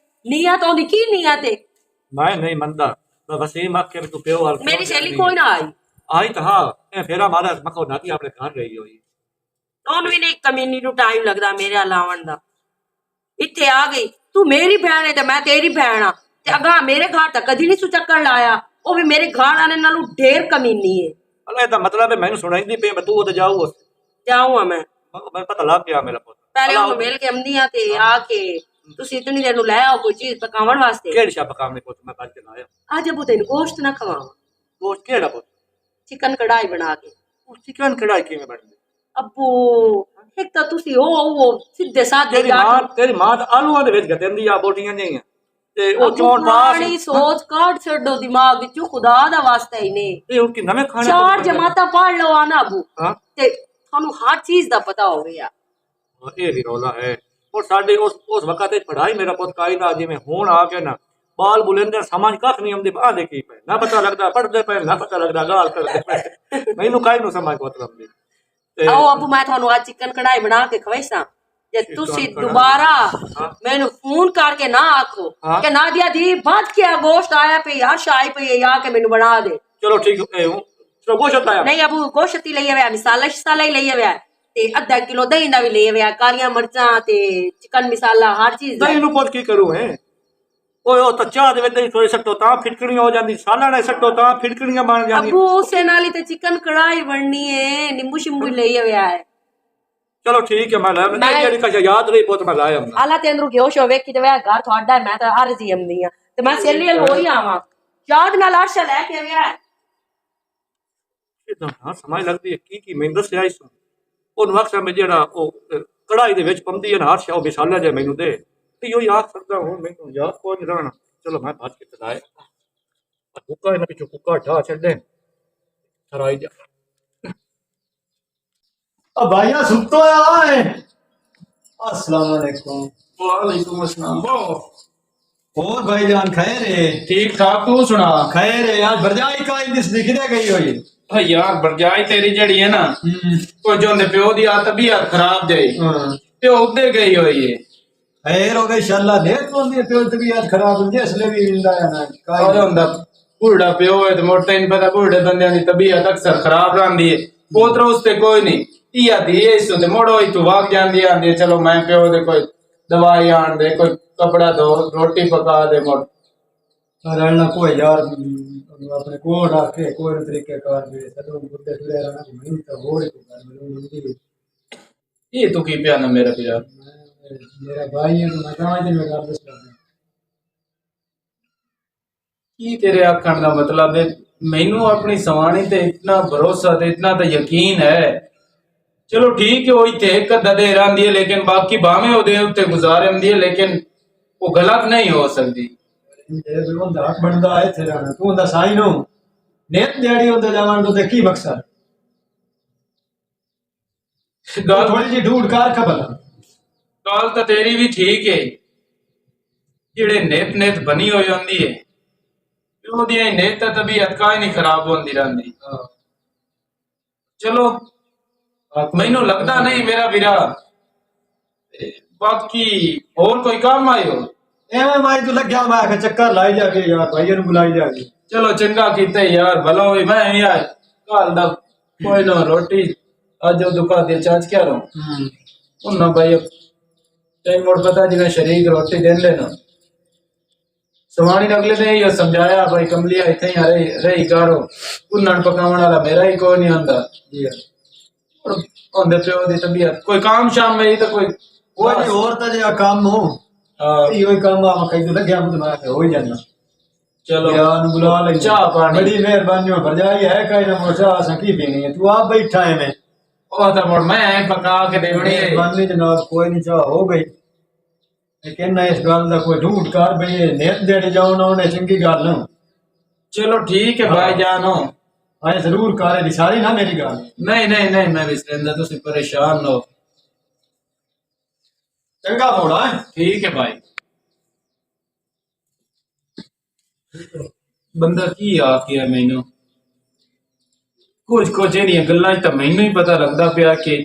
ਨੀਅਤ ਉਹਦੀ ਕੀ ਨੀਅਤ ਹੈ? ਮੈਂ ਨਹੀਂ ਮੰਨਦਾ, ਮੈਂ ਵਸੀਮ ਆਖੇ ਤੂੰ ਪਿਓ ਵਾਲ ਮੇਰੀ ਸਹੇਲੀ ਕੋਈ ਨਾ ਆਈ ਤਾਂ ਹਾਂ, ਇਹ ਫੇਰਾ ਮਾਰਾ ਮਖੋ ਨਾਤੀ ਆਪਣੇ ਘਰ ਗਈ ਹੋਈ। ਉਹਨੂੰ ਵੀ ਨਹੀਂ ਕਮੀਨੀ ਨੂੰ ਟਾਈਮ ਲੱਗਦਾ ਮੇਰੇ ਅਲਾਵਣ ਦਾ। ਇੱਥੇ ਆ ਗਈ, ਤੂੰ ਮੇਰੀ ਭੈਣ ਹੈ ਤੇ ਮੈਂ ਤੇਰੀ ਭੈਣ ਆ, ਤੇ ਅਗਾ ਮੇਰੇ ਘਰ ਤਾਂ ਕਦੀ ਨਹੀਂ ਸੁ ਚੱਕਰ ਲਾਇਆ, ਉਹ ਵੀ ਮੇਰੇ ਘਰ ਆਣੇ ਨਾਲੋਂ ਢੇਰ ਕਮੀਨੀ ਹੈ। ਅਲੇ ਇਹਦਾ ਮਤਲਬ ਹੈ ਮੈਨੂੰ ਸੁਣਾਈਂਦੀ ਪਈ ਮੈਂ ਤੂੰ ਉਹਦੇ ਜਾਊਂ ਮੈਂ ਪਤਾ ਲੱਗ ਗਿਆ ਮੇਰਾ ਪੁੱਤ। ਪਹਿਲੇ ਉਹਨੂੰ ਮਿਲ ਕੇ ਆਉਂਦੀਆਂ ਤੇ ਆ ਕੇ ਤੁਸੀਂ ਇਤਨੀ ਦੇਰ ਨੂੰ ਲੈ ਆਓ ਕੋਈ ਚੀਜ਼ ਪਕਾਉਣ ਵਾਸਤੇ। ਕਿਹੜੀ ਸ਼ਾ ਪਕਾਉਣੇ ਪੁੱਤ ਮੈਂ ਭੱਜ ਕੇ ਲਾਇਆ। ਅੱਜ ਅਬੂ ਤੈਨੂੰ ਗੋਸ਼ਤ ਨਾ ਖਵਾਵਾਂ। ਗੋਸ਼ਤ ਕਿਹੜਾ ਪੁੱਤ? ਚਿਕਨ ਕੜਾਈ ਬਣਾ ਕੇ। ਉਹ ਚਿਕਨ ਕੜਾਈ ਕਿਵੇਂ ਬਣਦੀ? ਅੱਬੂ ਇੱਕ ਤਾਂ ਤੁਸੀਂ ਉਹ ਸਿੱਧੇ ਸਾਦੇ ਤੇਰੀ ਮਾਂ ਤਾਂ ਆਲੂਆਂ ਦੇ ਵਿੱਚ ਗਤਿੰਦੀ ਆ ਬੋਟੀਆਂ ਜਿਹੀਆਂ, ਤੇ ਉਹ ਚੌਣ ਪਾਣੀ ਸੋਚ ਕੱਢ ਛੱਡੋ ਦਿਮਾਗ ਵਿੱਚੋਂ, ਖੁਦਾ ਦਾ ਵਾਸਤਾ ਹੀ ਨੇ। ਇਹ ਹੁਣ ਕਿ ਨਵੇਂ ਖਾਣੇ ਚਾਰ ਜਮਾਤਾਂ ਪੜ੍ਹ ਲਓ ਆ ਨਾ ਅਬੂ, ਹਾਂ, ਤੇ ਤੁਹਾਨੂੰ ਹਰ ਚੀਜ਼ ਦਾ ਪਤਾ ਹੋਵੇ ਆ। ਇਹ ਵੀ ਰੌਲਾ ਹੈ। और साढ़े उस वक्त पढ़ाई मेरा पुत कायदा जिमें हुण आ के ना बाल बुलंदे समझ कख नहीं आंदी आ देखी पे ना पता लगदा पढ़दे पे ना पता लगदा गाल करदे पे मैनू काई नु समझ पुत लंदी ते आओ अब मैं थानू आज चिकन कढ़ाई बना के खवाईसा जे तुसी दोबारा मैनू फोन करके ना आखो कि नादिया दी बात क्या गोश्त आया पे यार शाही पे या के मैनू बना दे। चलो ठीक है हूं चलो गोश्त आया नहीं अब गोश्त ही लई आया मसाला ही लई आया ते आधा किलो दही दा भी ले आया कालियां मिर्चां ते चिकन मसाला हर चीज दही नु पुत की करूं है ओए ओ तो चाह दे दही थोड़ी सट्टो ता फिटकणी हो जांदी साला ने सट्टो ता फिटकणियां बन जांदी अबू उसे नाली ते चिकन कढ़ाई बननी है नींबू शिंबू ले आया है। चलो ठीक है मैं जेडी का याद रही पुत मैं लाया हमना आला ते अंदर होश होवे कि ते वे घर ਤੁਹਾਡਾ मैं तो हर जी आंदी हां ते मैं सेलियल हो ही आवां याद नाल अर्शा लेके आया है। इतना हां समझ लगदी है की मैं दस आई सो ਉਹ ਵਕਤ ਮੈਂ ਜਿਹੜਾ ਉਹ ਕੜਾਈ ਦੇ ਵਿੱਚ ਪੰਦੀ ਹੈ ਨਾ ਹਰ ਸ਼ਾਉ ਮਿਸਾਲਾ ਜੇ ਮੈਨੂੰ ਦੇ ਤੇ ਉਹ ਯਾਦ ਕਰਦਾ ਹੁਣ ਮੈਨੂੰ ਯਾਦ ਕੋਈ ਨਹੀਂ ਰਹਿਣਾ। ਚਲੋ ਮੈਂ ਭੱਜ ਕੇ ਚਲਾਏ ਕੁੱਕਾ ਇਹਨਾਂ ਪਿੱਛੋਂ ਕੁੱਕਾ ਢਾ ਛੱਡੇ ਸਰਾਈ ਜਾ ਆ ਭਾਈਆ ਸੁੱਤੋ ਆਏ अस्सलाम वालेकुम। वालेकुम अस्सलाम। और भाईजान खैर है? ठीक ठाक तू सुना? खैर है यार भरजाई का इंदिस दिखने गई हुई यार भरजाई तेरी जड़ी है ना कोई जो प्यो दी तबीयत खराब जाई ते उधर गई हुई है खैर हो गई इंशाल्लाह देख तो दी प्यो तबीयत खराब हुंदी इसलिए भी इंदा है ना और हुंदा बूढ़ा प्यो है ते मोटे नहीं पता बूढ़े बंदे दी तबीयत अक्सर खराब रहंदी है पोतरा उसते कोई नहीं इया दी इस ते मोड़ो ही तू भाग जांदी आंदी चलो मैं प्यो दे कोई दवाई आन दे कोई कपड़ा धो रोटी पका दे मोड़ रहना कोई यार अपने को रखे कोई तरीके कार दे सदों बुद्धे जुड़े रहना नहीं तो हो ही तो ये तू की पिया ना मेरा पिया मेरा भाई है तो मैं कहाँ दिन में कर सकता हूँ। की तेरे आखण का मतलब है मैनू अपनी सवानी ते इतना भरोसा ते इतना तो यकीन है चलो ठीक है वो इतने एक अद्धा दे रही है लेकिन बाकी भावें ओदे उत्ते गुजारे होंदी है लेकिन वो गलत नहीं हो सकती ये भी बंदा हक बनदा है तेरा ना तू बंदा साई नो नेत दिहाड़ी होते जावन तो की मकसद गल थोड़ी जी ढूंढ कार खबर गल तो तेरी भी ठीक है जेड़े नित नित बनी हुई होंदी है ਉਹਦੀਆਂ ਨਿਤ ਤਬੀਅਤ ਕਾਹ ਨਹੀਂ ਖਰਾਬ ਹੁੰਦੀ ਰਹਿੰਦੀ ਚਲੋ ਮੈਨੂੰ ਲੱਗਦਾ ਨਹੀਂ ਮੇਰਾ ਵੀਰਾ ਬਾਕੀ ਹੋਰ ਕੋਈ ਕੰਮ ਆਇਓ ਐਵੇਂ ਮੈਂ ਤੂੰ ਲੱਗਿਆ ਮੈਂ ਕਿ ਚੱਕਰ ਲਾਈ ਜਾ ਕੇ ਯਾਰ ਭਾਈਆਂ ਨੂੰ ਬੁਲਾਈ ਜਾ ਕੇ ਚਲੋ ਚੰਗਾ ਕੀਤਾ ਯਾਰ ਭਲਾ ਹੋਈ ਮੈਂ ਯਾਰ ਕੱਲ ਦਾ ਕੋਈ ਨਾ ਰੋਟੀ ਅੱਜ ਉਹ ਦੁਕਾਨ ਦੇ ਚਾਚ ਕਿਆ ਰਹਾ ਉਹਨਾਂ ਭਾਈ ਟਾਈਮ ਮੋੜ ਪਤਾ ਜਿਵੇਂ ਸ਼ਰੀਕ ਰੋਟੀ ਦੇਣ ਲੈਣਾ सवानी अगले ने ये समझाया भाई कमलिया इतने ही रही रही करो उन्नन पकावन वाला मेरा ही कोई नहीं आंदा जी और ओंदे पे ओदी तबीयत कोई काम शाम में ही तो कोई नहीं और तो जे काम हो यो काम आ कहीं तो लग गया मुझे मैं हो ही जाना चलो यार बुला ले चाह पानी बड़ी मेहरबानी हो भरजाई है कहीं ना मोचा सकी पीनी है तू आप बैठा है मैं ओ तो मोड़ मैं पका के देवनी है मेहरबानी जनाब कोई नहीं चाह हो गई कहना इस गल का कोई ढूंढ कर भाई नेत देने जाओ ना उन्हें चंगी गल ना चलो ठीक है भाईजान हो आए जरूर कर सारी ना मेरी गल नहीं नहीं नहीं मैं विसरेंदा तुसी परेशान ना हो चंगा मोड़ा है ठीक है भाई बंदा की आखिया मैनू कुछ कुछ जेड़ियां गल्लां तो मैनू ही पता लगदा पिया कि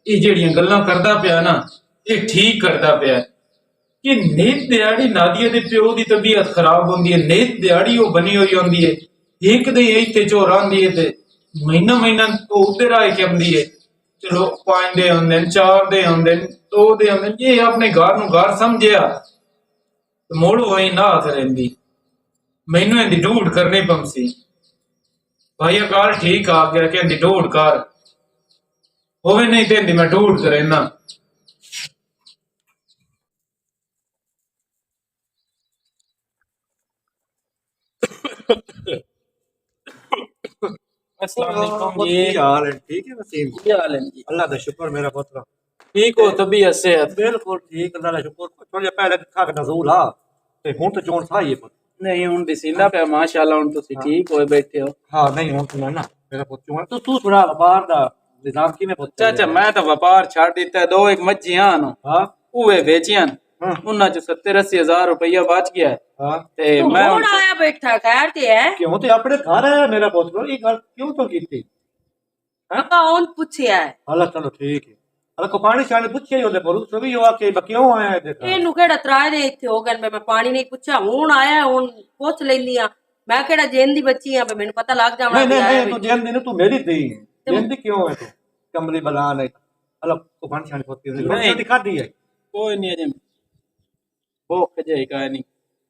ये जेड़ियां गल्लां करदा पिया ना ये ठीक करदा पिया कि नेत दिहाड़ी नादिया दे प्यो दी तबीयत खराब होंदी है नेत दिहाड़ी वो बनी हुई होंदी है एक दे इत्थे चोर आंदी है ते महीना महीना तो उधर आए के आंदी है चलो 5 दे होंदे 4 दे होंदे 2 दे होंदे ये अपने घर नु घर समझिया तो मोड़ होई ना करेंदी मैनू इंदी ढूंढ करनी पमसी भाई अकाल ठीक आ गया कि इंदी ढूंढ कर होवे नहीं ते इंदी मैं ढूंढ करे ना अस्सलाम वालेकुम जी हाल है ठीक है वसीम क्या हाल है जी अल्लाह का शुक्र मेरा पुत्र ठीक हो तबीयत सेहत बिल्कुल ठीक अल्लाह का शुक्र थोड़ा पहले खा के नजूल आ ते हुन तो जोन था ये पुत्र नहीं हूं दिसींदा पे माशाल्लाह हूं तुसी ठीक होए बैठे हो हां नहीं हुन तो ना मेरा पुत्र जोन तो तू सुना बाहर दा निजाम की में पुत्र चाचा मैं तो व्यापार छाड़ दिता दो एक मच्छियां न हां उवे बेचियां उन्ना जो 70-80 हजार रुपया बच गया हां ते तू मैं कौन आया बैठा खैर ते है क्यों ते अपने घर है मेरा पुत्र ये गल क्यों तो कीती कौन पूछया है अल्लाह चलो ठीक है अल्लाह को पानी शाने पूछे ही ओदे पर तो भी हुआ कि क्यों आया है देखा ਇਹਨੂੰ ਕਿਹੜਾ ਤਰਾਏ ਦੇ ਇੱਥੇ ਹੋ ਗਏ ਮੈਂ ਪਾਣੀ ਨਹੀਂ ਪੁੱਛਿਆ ਹੁਣ ਆਇਆ ਹੁਣ ਪੁੱਛ ਲੈਂਦੀ ਆ ਮੈਂ ਕਿਹੜਾ ਜੇਨ ਦੀ ਬੱਚੀ ਆ ਮੈਨੂੰ ਪਤਾ ਲੱਗ ਜਾਣਾ नहीं नहीं नहीं तू जेल देने तू मेरी दी जेल दी क्यों है तू कमली बलान है अल्लाह को पानी शाने पूछती है नहीं। दिखा दी है कोई नहीं अजे भूख जाए का नहीं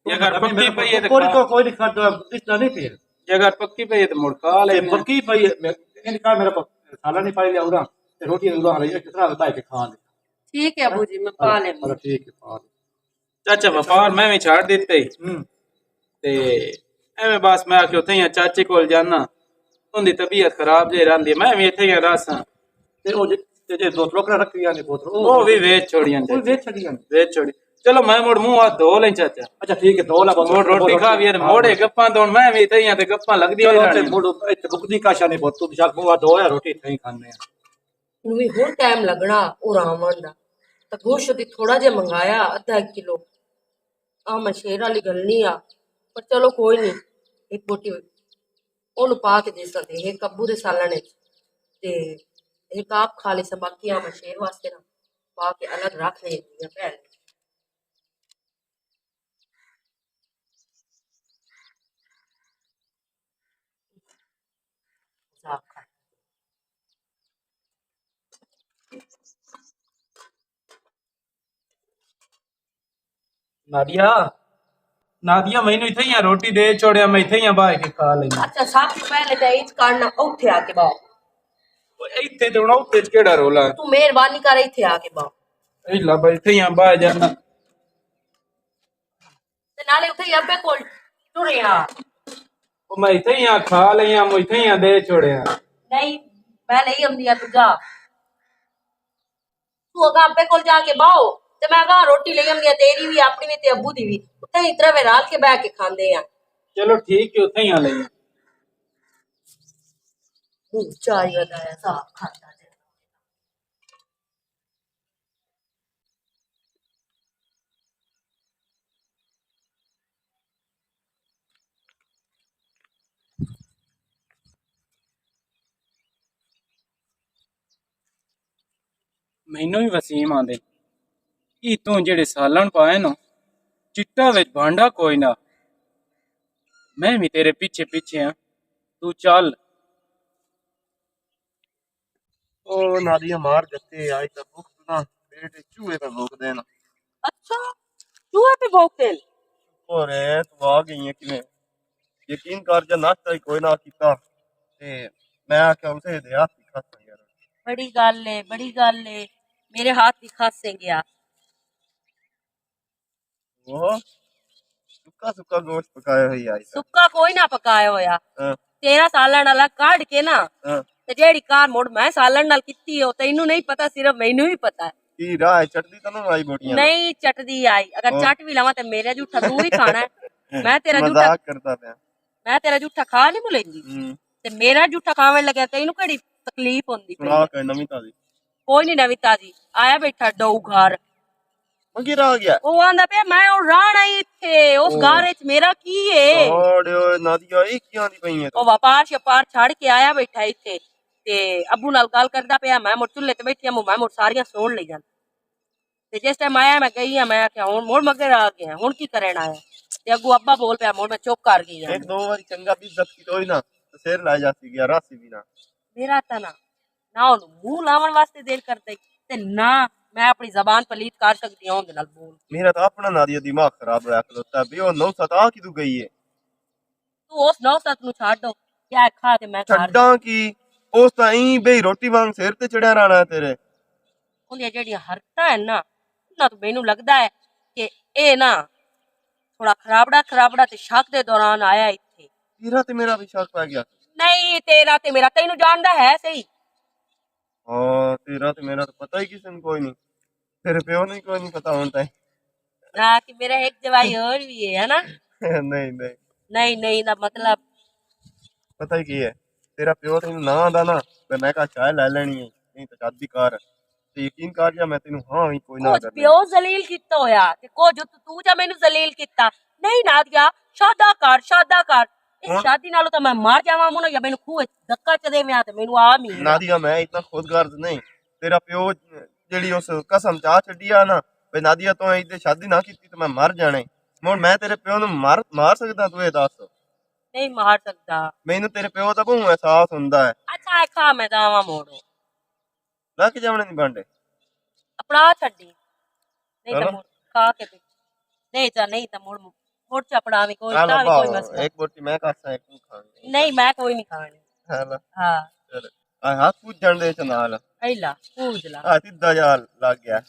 ये अगर पक्की पई है तो कोई नहीं खाता इतना नहीं फिर ये अगर पक्की पई है तो मुड़ खा ले पक्की पई है इनका मेरा साला नहीं पाई लिया उड़ा रोटी उड़ा रही है कितना बताए के खा ले ठीक है अबू जी मैं पा ले चलो ठीक है पा ले चाचा व्यापार मैं भी छाड़ दिते ते एवें बस मैं आके उथे ही चाचे कोल जाना उनकी तबीयत खराब जे रहंदी मैं भी इथे ही रहां ते ओ जे दो टोकरा रखिया ने पुत्र वो भी वेच छोड़ियां कोई वेच छड़िया वेच छोड़ी चलो मैं मुड़ मुंह हाथ धो लें चाचा अच्छा ठीक है दो ला मोड़ रोटी खा भी है मोड़े गप्पा तो मैं भी इथे ही ते गप्पा लगदी है मोड़ बुकदी का शाने बहुत तू शाल मुंह धो या रोटी थे खाने ਨੂੰ ਵੀ ਹੋਰ ਟਾਈਮ ਲੱਗਣਾ ਉਹ ਰਾਵਣ ਦਾ ਤਾਂ ਗੋਸ਼ਤ ਦੀ ਥੋੜਾ ਜਿਹਾ ਮੰਗਾਇਆ ਅੱਧਾ ਕਿਲੋ ਆ ਮਸ਼ੇਰ ਵਾਲੀ ਗੱਲ ਨਹੀਂ ਆ ਪਰ ਚਲੋ ਕੋਈ ਨਹੀਂ ਇੱਕ ਬੋਟੀ ਉਹਨੂੰ ਪਾ ਕੇ ਦੇ ਸਕਦੇ ਇਹ ਕੱਬੂ ਦੇ ਸਾਲਣ ਵਿੱਚ ਤੇ ਇੱਕ ਆਪ ਖਾ ਲਈ ਬਾਕੀ ਆ ਮਸ਼ੇਰ ਵਾਸਤੇ ਨਾ ਪਾ ਕੇ ਅਲੱਗ ਰੱਖ ਲੈਂਦੀ ਆ ਭੈਣ ਸਾਫ ਕਰ नादिया नादिया मैनू इथे ही रोटी दे छोड़िया मैं इथे ही बाहर के खा लेना अच्छा सब ਤੋਂ ਪਹਿਲੇ ਤਾਂ ਇਹ ਕਰਨਾ ਉੱਥੇ ਆ ਕੇ ਬਾਹਰ ਇੱਥੇ ਤੇ ਹੁਣ ਉੱਤੇ ਕਿਹੜਾ ਰੋਲਾ ਤੂੰ ਮਿਹਰਬਾਨੀ ਕਰ ਇੱਥੇ ਆ ਕੇ ਬਾ ਇਲਾ ਬਾਈ ਇੱਥੇ ਹੀ ਆ ਬਾਹਰ ਜਾਣਾ ਤੇ ਨਾਲੇ ਉੱਥੇ ਹੀ ਅੱਬੇ ਕੋਲ ਟੁਰਿਆ ਉਹ ਮੈਂ ਇੱਥੇ ਹੀ ਆ ਖਾ ਲਈਆਂ ਮੈਂ ਇੱਥੇ ਹੀ ਆ ਦੇ ਛੋੜਿਆ ਨਹੀਂ ਮੈਂ ਨਹੀਂ ਆਉਂਦੀ ਆ ਤੂੰ ਜਾ ਤੂੰ ਅਗਾ ਅੱਬੇ ਕੋਲ ਜਾ ਕੇ ਬਾਓ ਤੇ ਮੈਂ ਅਗਾ ਰੋਟੀ ਲੈ ਆਉਂਦੀ ਆ ਤੇਰੀ ਵੀ ਆਪਣੀ ਵੀ ਤੇ ਅੱਬੂ ਦੀ ਵੀ ਉੱਥੇ ਹੀ ਤਰ੍ਹਾਂ ਰਲ ਕੇ ਬਹਿ ਕੇ ਖਾਂਦੇ ਆ ਚਲੋ ਠੀਕ ਹੈ ਉੱਥੇ ਹੀ ਆ ਲਈਆਂ ਚਾय बताया साफ खाता है ਮੈਨੂੰ ਵੀ ਵਸੀਮ ਆਂਦੇ ਕੀ ਤੂੰ ਜਿਹੜੇ ਸਾਲਣ ਪਾਏ ਨਾ ਚਿੱਟਾ ਵਿੱਚ ਭਾਂਡਾ ਕੋਈ ਨਾ ਮੈਂ ਵੀ ਤੇਰੇ ਪਿੱਛੇ ਪਿੱਛੇ ਆ ਤੂੰ ਚੱਲ ਉਹ ਨਾਲੀਆਂ ਮਾਰ ਦਿੱਤੇ ਆਈ ਤਾਂ ਭੁੱਖ ਨਾ ਪੇਟ ਚੂਹੇ ਤਾਂ ਭੁੱਖਦੇ ਦੇਣ अच्छा तू है पे भोगते ਹੋਰ ਤੂੰ ਆ ਗਈ ਹੈ ਕਿਵੇਂ ਯਕੀਨ ਕਰ ਜੇ ਨਾਸ਼ਤਾ ਹੀ ਕੋਈ ਨਾ ਕੀਤਾ ਤੇ ਮੈਂ ਆਖਿਆ ਉਸੇ ਦੇ ਹੱਥ ਹੀ ਖਾਤਾ ਯਾਰ बड़ी गल है मेरे हाथ दिखा से गया ਉਹ ਸੁੱਕਾ ਸੁੱਕਾ ਗੋਸ਼ਤ ਪਕਾਇਆ ਹੋਈ ਆਈ ਤਾਂ सुक्का कोई ना पकाया होया ਹਾਂ तेरा सालन वाला काट के ना ਹਾਂ ते जेड़ी कार मोड़ मैं सालन नाल कित्ती हो तैनू नहीं पता सिर्फ मैनू ही पता है ਕੀ ਰਾਹ ਚਟਦੀ ਤਾਂ ਨਾ ਆਈ ਬੋਟੀਆਂ नहीं चटदी आई अगर हाँ। चट भी लवा ते मेरा जूठा तू ही खाना है मैं तेरा जूठा ਮਜ਼ਾਕ ਕਰਦਾ ਪਿਆ मैं तेरा जूठा खा नहीं मुलेंगी ते मेरा जूठा खावन लगे तैनू केड़ी तकलीफ होंदी पई ਸੁਣਾ है? ਕੇ ਨਵੀਂ ਤਾਜ਼ੀ कोई नहीं नवी ताजी आया बैठा डऊ घर ਮੰਗੀ ਆ ਗਿਆ ਉਹ ਆਂਦਾ ਪਿਆ ਮੈਂ ਉਹ ਰਾਣਾ ਹੀ ਇੱਥੇ ਉਸ ਘਰ ਵਿੱਚ ਮੇਰਾ ਕੀ ਏ ਓਏ ਨਾਦੀਆ ਇਹ ਕੀ ਆਂਦੀ ਪਈ ਹੈ ਉਹ ਵਪਾਰ ਛਪਾਰ ਛੱਡ ਕੇ ਆਇਆ ਬੈਠਾ ਇੱਥੇ ਤੇ ਅੱਬੂ ਨਾਲ ਗੱਲ ਕਰਦਾ ਪਿਆ ਮੈਂ ਮੁੜ ਚੁੱਲੇ ਤੇ ਬੈਠੀ ਆ ਮੈਂ ਮੁੜ ਸਾਰੀਆਂ ਸੁਣ ਲਈਆਂ ਤੇ ਜਿਸ ਟਾਈਮ ਆਇਆ ਮੈਂ ਗਈ ਆ ਮੈਂ ਆਖਿਆ ਹੁਣ ਮੁੜ ਮਗਰ ਆ ਗਿਆ ਹੁਣ ਕੀ ਕਰਨ ਆਇਆ ਤੇ ਅੱਗੂ ਅੱਬਾ ਬੋਲ ਪਿਆ ਮੁੜ ਮੈਂ ਚੁੱਪ ਕਰ ਗਈ ਆ ਇੱਕ ਦੋ ਵਾਰੀ ਚੰਗਾ ਵੀ ਇੱਜ਼ਤ ਕੀ ਤੋਈ ਨਾ ਤੇ ਸਿਰ ਲਾ ਜਾਸੀ ਗਿਆ ਰਾਸੀ ਵੀ ਨਾ ਮੇਰਾ ਤਾਂ ਨਾ ਉਹਨੂੰ ਮੂੰਹ ਲਾਵਣ ਵਾਸਤੇ ਦਿਲ ਕਰਦਾ ਤੇ ਨਾ ਮੈਂ ਆਪਣੀ ਜ਼ਬਾਨ ਪਲੀਤ ਕਰ ਸਕਦੀ ਹਾਂ ਉਹਦੇ ਨਾਲ ਬੋਲ ਮੇਰਾ ਤਾਂ ਆਪਣਾ ਨਾਦੀਆ ਦਿਮਾਗ ਖਰਾਬ ਹੋਇਆ ਖਲੋਤਾ ਵੀ ਉਹ ਨੌ ਸਤਾ ਕੀ ਤੂੰ ਗਈ ਹੈ ਤੂੰ ਉਸ ਨੌਸਤ ਨੂੰ ਛੱਡ ਦੋ ਕਿਆ ਖਾ ਕੇ ਮੈਂ ਘਰ ਛੱਡਾਂ ਕੀ ਉਸ ਤਾਂ ਐਂ ਬਈ ਰੋਟੀ ਵਾਂਗ ਸਿਰ ਤੇ ਚੜਿਆ ਰਹਿਣਾ ਤੇਰੇ ਉਹਦੀਆਂ ਜਿਹੜੀਆਂ ਹਰਕਤਾਂ ਹੈ ਨਾ ਉਹਨਾਂ ਤੋਂ ਮੈਨੂੰ ਲੱਗਦਾ ਹੈ ਕਿ ਇਹ ਨਾ ਥੋੜਾ ਖਰਾਬੜਾ ਤੇ ਸ਼ੱਕ ਦੇ ਦੌਰਾਨ ਆਇਆ ਇੱਥੇ ਤੇਰਾ ਤੇ ਮੇਰਾ ਵੀ ਸ਼ੱਕ ਪੈ ਗਿਆ ਨਹੀਂ ਤੇਰਾ ਤੇ ਮੇਰਾ ਤੈਨੂੰ ਜਾਣਦਾ ਹੈ ਸਹੀ ਹਾਂ ਤੇਰਾ ਤੇ ਮੇਰਾ ਤਾਂ ਪਤਾ ਹੀ ਕਿਸੇ ਨੂੰ ਕੋਈ ਨਹੀਂ ਤੇਰੇ ਪਿਓ ਨੂੰ ਕੋਈ ਨਹੀਂ ਪਤਾ ਹੁਣ ਤਾਂ ਨਾ ਕਿ ਮੇਰਾ ਇੱਕ ਜਵਾਈ ਹੋਰ ਵੀ ਹੈ ਨਾ ਨਹੀਂ ਨਹੀਂ ਨਹੀਂ ਦਾ ਮਤਲਬ ਪਤਾ ਹੀ ਕੀ ਹੈ ਤੇਰਾ ਪਿਓ ਤੈਨੂੰ ਨਾ ਆਂਦਾ ਨਾ ਤੇ ਮੈਂ ਕਹਾ ਚਾਹ ਲੈ ਲੈਣੀ ਹੈ ਨਹੀਂ ਤਾਂ ਸ਼ਾਦੀ ਕਰ ਤੇ ਯਕੀਨ ਕਰ ਜਾ ਮੈਂ ਤੈਨੂੰ ਹਾਂ ਹੀ ਕੋਈ ਨਾ ਕੁਝ ਪਿਓ ਜ਼ਲੀਲ ਕੀਤਾ ਹੋਇਆ ਤੇ ਕੁਝ ਤੂੰ ਜਾਂ ਮੈਨੂੰ ਜ਼ਲੀਲ ਕੀਤਾ ਨਹੀਂ ਨਾਦੀਆ ਸ਼ਾਦਾ ਕਰ ਇਸ ਸ਼ਾਦੀ ਨਾਲੋਂ ਤਾਂ ਮੈਂ ਮਰ ਜਾਵਾਂ ਮੁੰਨਾ ਜਾਂ ਮੈਨੂੰ ਖੂਹ ਧੱਕਾ ਚ ਦੇਵਾਂ ਤੇ ਮੈਨੂੰ ਆ ਮੀ ਨਾਦੀਆ ਮੈਂ ਇਤਨਾ ਖੁਦਗਰਜ਼ ਨਹੀਂ ਤੇਰਾ ਪਿਓ ਜਿਹੜੀ ਉਸ ਕਸਮ ਚਾਹ ਛੱਡੀ ਆ ਨਾ ਵੀ ਨਾਦੀਆ ਤੋਂ ਇਹਦੇ ਸ਼ਾਦੀ ਨਾ ਕੀਤੀ ਤੇ ਮੈਂ ਮਰ ਜਾਣਾ ਹੁਣ ਮੈਂ ਤੇਰੇ ਪਿਓ ਨੂੰ ਮਾਰ ਸਕਦਾ ਤੂੰ ਇਹ ਦੱਸ ਨਹੀਂ ਮਾਰ ਸਕਦਾ ਮੈਨੂੰ ਤੇਰੇ ਪਿਓ ਦਾ ਬਹੁਤ ਅਹਿਸਾਸ ਹੁੰਦਾ ਹੈ ਅੱਛਾ ਖਾ ਮੈਂ ਜਾਵਾਂ ਮੋੜੋ ਲੱਗ ਜਾਵਣੇ ਨਹੀਂ ਬਾਂਡੇ ਆਪਣਾ ਛੱਡੀ ਨਹੀਂ ਤਾਂ ਮੁੜ ਖਾ ਕੇ ਪੀ ਨਹੀਂ ਤਾਂ ਮੁੜ ਚਪੜਾ ਵੀ ਕੋਈ ਤਾਂ ਵੀ ਕੋਈ ਮਸਲਾ ਇੱਕ ਬੋਟੀ ਮੈਂ ਕਾਸਾ ਇੱਕ ਤੂੰ ਖਾਣੀ ਨਹੀਂ ਮੈਂ ਕੋਈ ਨਹੀਂ ਖਾਣੀ ਹਾਂ ਹਾਂ ਚਲ ਆ ਹੱਥ ਪੁੱਜ ਜਾਣ ਦੇ ਚ ਨਾਲ ਐਲਾ ਪੂਜ ਲਾ ਆ ਸਿੱਧਾ ਜਾ ਲੱਗ ਗਿਆ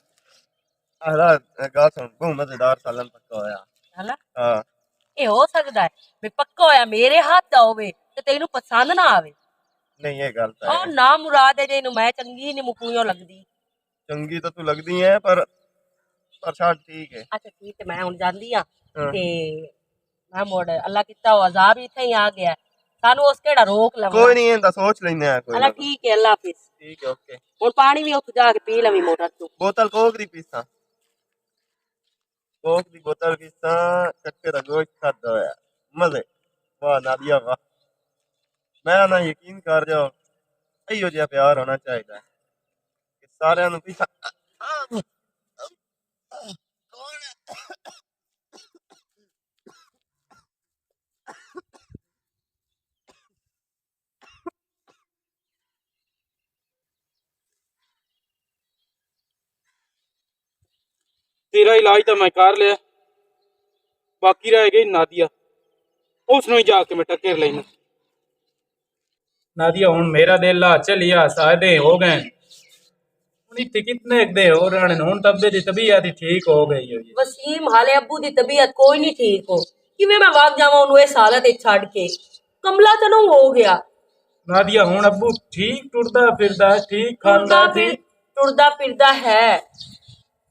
ਆਹ ਗਾ ਸੁਣ ਬਹੁਤ ਮਜ਼ੇਦਾਰ ਸਾਲਨ ਪੱਕਾ ਹੋਇਆ ਹਲਾ ਹਾਂ ਇਹ ਹੋ ਸਕਦਾ ਹੈ ਵੀ ਪੱਕਾ ਹੋਇਆ ਮੇਰੇ ਹੱਥ ਦਾ ਹੋਵੇ ਤੇ ਤੈਨੂੰ ਪਸੰਦ ਨਾ ਆਵੇ ਨਹੀਂ ਇਹ ਗੱਲ ਤਾਂ ਉਹ ਨਾ ਮੁਰਾਦ ਹੈ ਜਿਹਨੂੰ ਮੈਂ ਚੰਗੀ ਨਹੀਂ ਮੁਕੂਈਓ ਲੱਗਦੀ ਚੰਗੀ ਤਾਂ ਤੂੰ ਲੱਗਦੀ ਐ ਪਰ ਛੱਡ ਠੀਕ ਹੈ ਅੱਛਾ ਠੀਕ ਹੈ ਮੈਂ ਹੁਣ ਜਾਂਦੀ ਆ ਹਾਂ। ਤੇ ਮੈਂ ਮੋੜ ਅੱਲਾ ਕੀਤਾ ਉਹ ਅਜ਼ਾਬ ਇੱਥੇ ਹੀ ਆ ਗਿਆ ਸਾਨੂੰ ਉਸ ਕਿਹੜਾ ਰੋਕ ਲਵਾਂ ਕੋਈ ਨਹੀਂ ਇਹਦਾ ਸੋਚ ਲੈਂਦੇ ਆ ਕੋਈ ਅੱਲਾ ਨਾ। ਠੀਕ ਹੈ ਅੱਲਾ ਹਾਫਿਜ਼ ਠੀਕ ਹੈ ਓਕੇ ਹੁਣ ਪਾਣੀ ਵੀ ਉੱਥੇ ਜਾ ਕੇ ਪੀ ਲਵੀਂ ਮੋਟਰ ਤੋਂ ਬੋਤਲ ਕੋਕ ਦੀ ਪੀਸਾਂ ਕੋਕ ਦੀ ਬੋਤਲ ਪੀਸਾਂ ਚੱਕੇ ਦਾ ਗੋਸ਼ਤ ਖਾਦਾ ਹੋਇਆ ਮਜ਼ੇ ਵਾਹ ਨਾਦੀਆ ਵਾਹ ਮੈਂ ਨਾ ਯਕੀਨ ਕਰ ਜਾਓ ਇਹੋ ਜਿਹਾ ਪਿਆਰ ਹੋਣਾ ਚਾਹੀਦਾ ਕਿ ਸਾਰਿਆਂ ਨੂੰ ਪੀਸਾਂ ਤੇਰਾ ਇਲਾਜ ਤਾਂ ਮੈਂ ਕਰ ਲਿਆ ਬਾਕੀ ਰਹਿ ਗਈ ਨਾਦੀਆ ਉਸ ਨੂੰ ਹੀ ਜਾ ਕੇ ਮੈਂ ਟੱਕਰ ਲੈਣਾ नादिया हुन मेरा दिल ला चलिया सादे हो गए हुन इत्थे कितने एक दे हो रहने हुन तब्बे दी तबीयत ठीक हो गई है वसीम हाले अब्बू दी तबीयत कोई नहीं ठीक हो किवें मैं भाग जावां ओनू इस हालत विच छड्ड के कमला तो नहीं हो गया नादिया हुन अब्बू ठीक टुरदा फिरदा ठीक टुरदा खांदा फिर ठीक टुरदा फिरदा है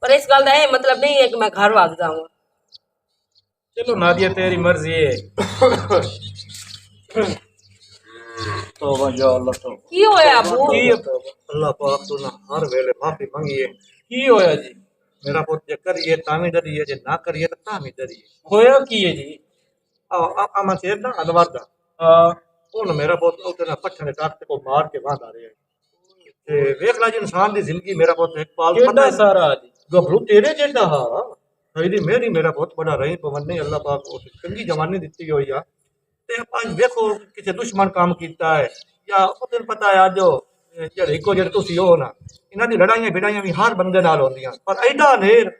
पर इस गल दा ये मतलब नहीं है कि मैं घर भाग जाऊं चलो नादिया तेरी मर्जी है तौबा या अल्लाह तो की होया अब्बू की अल्लाह पाक तो ना हर वेले माफी मांगिए की होया जी मेरा पुत जे करिए तामी डरिए जे ना करिए तो तामी डरिए होया की है जी आमा शेर ना अनवर दा हुन मेरा पुत उते ना पट्ठे ने काट को मार के बांध आ रहे हैं ते वेख ला जी इंसान दी जिंदगी मेरा पुत एक पाल केड़ा सारा जी गभरू तेरे जेड़ा हा मेरी मेरी मेरा बहुत बड़ा रही पवन अल्लाह पाक उस चंगी जवानी दिती हुई आ ते आज देखो किसी दुश्मन काम कीता है या उन्हें पता है आज ਜਿਹੜੇ ਇੱਕੋ ਜਿਹੜੇ ਤੁਸੀਂ ਹੋ ਨਾ ਇਹਨਾਂ ਦੀ ਲੜਾਈਆਂ ਵਿੜਾਈਆਂ ਵੀ ਹਰ ਬੰਦੇ ਨਾਲ ਹੁੰਦੀਆਂ ਪਰ ਐਡਾ ਨੇਰ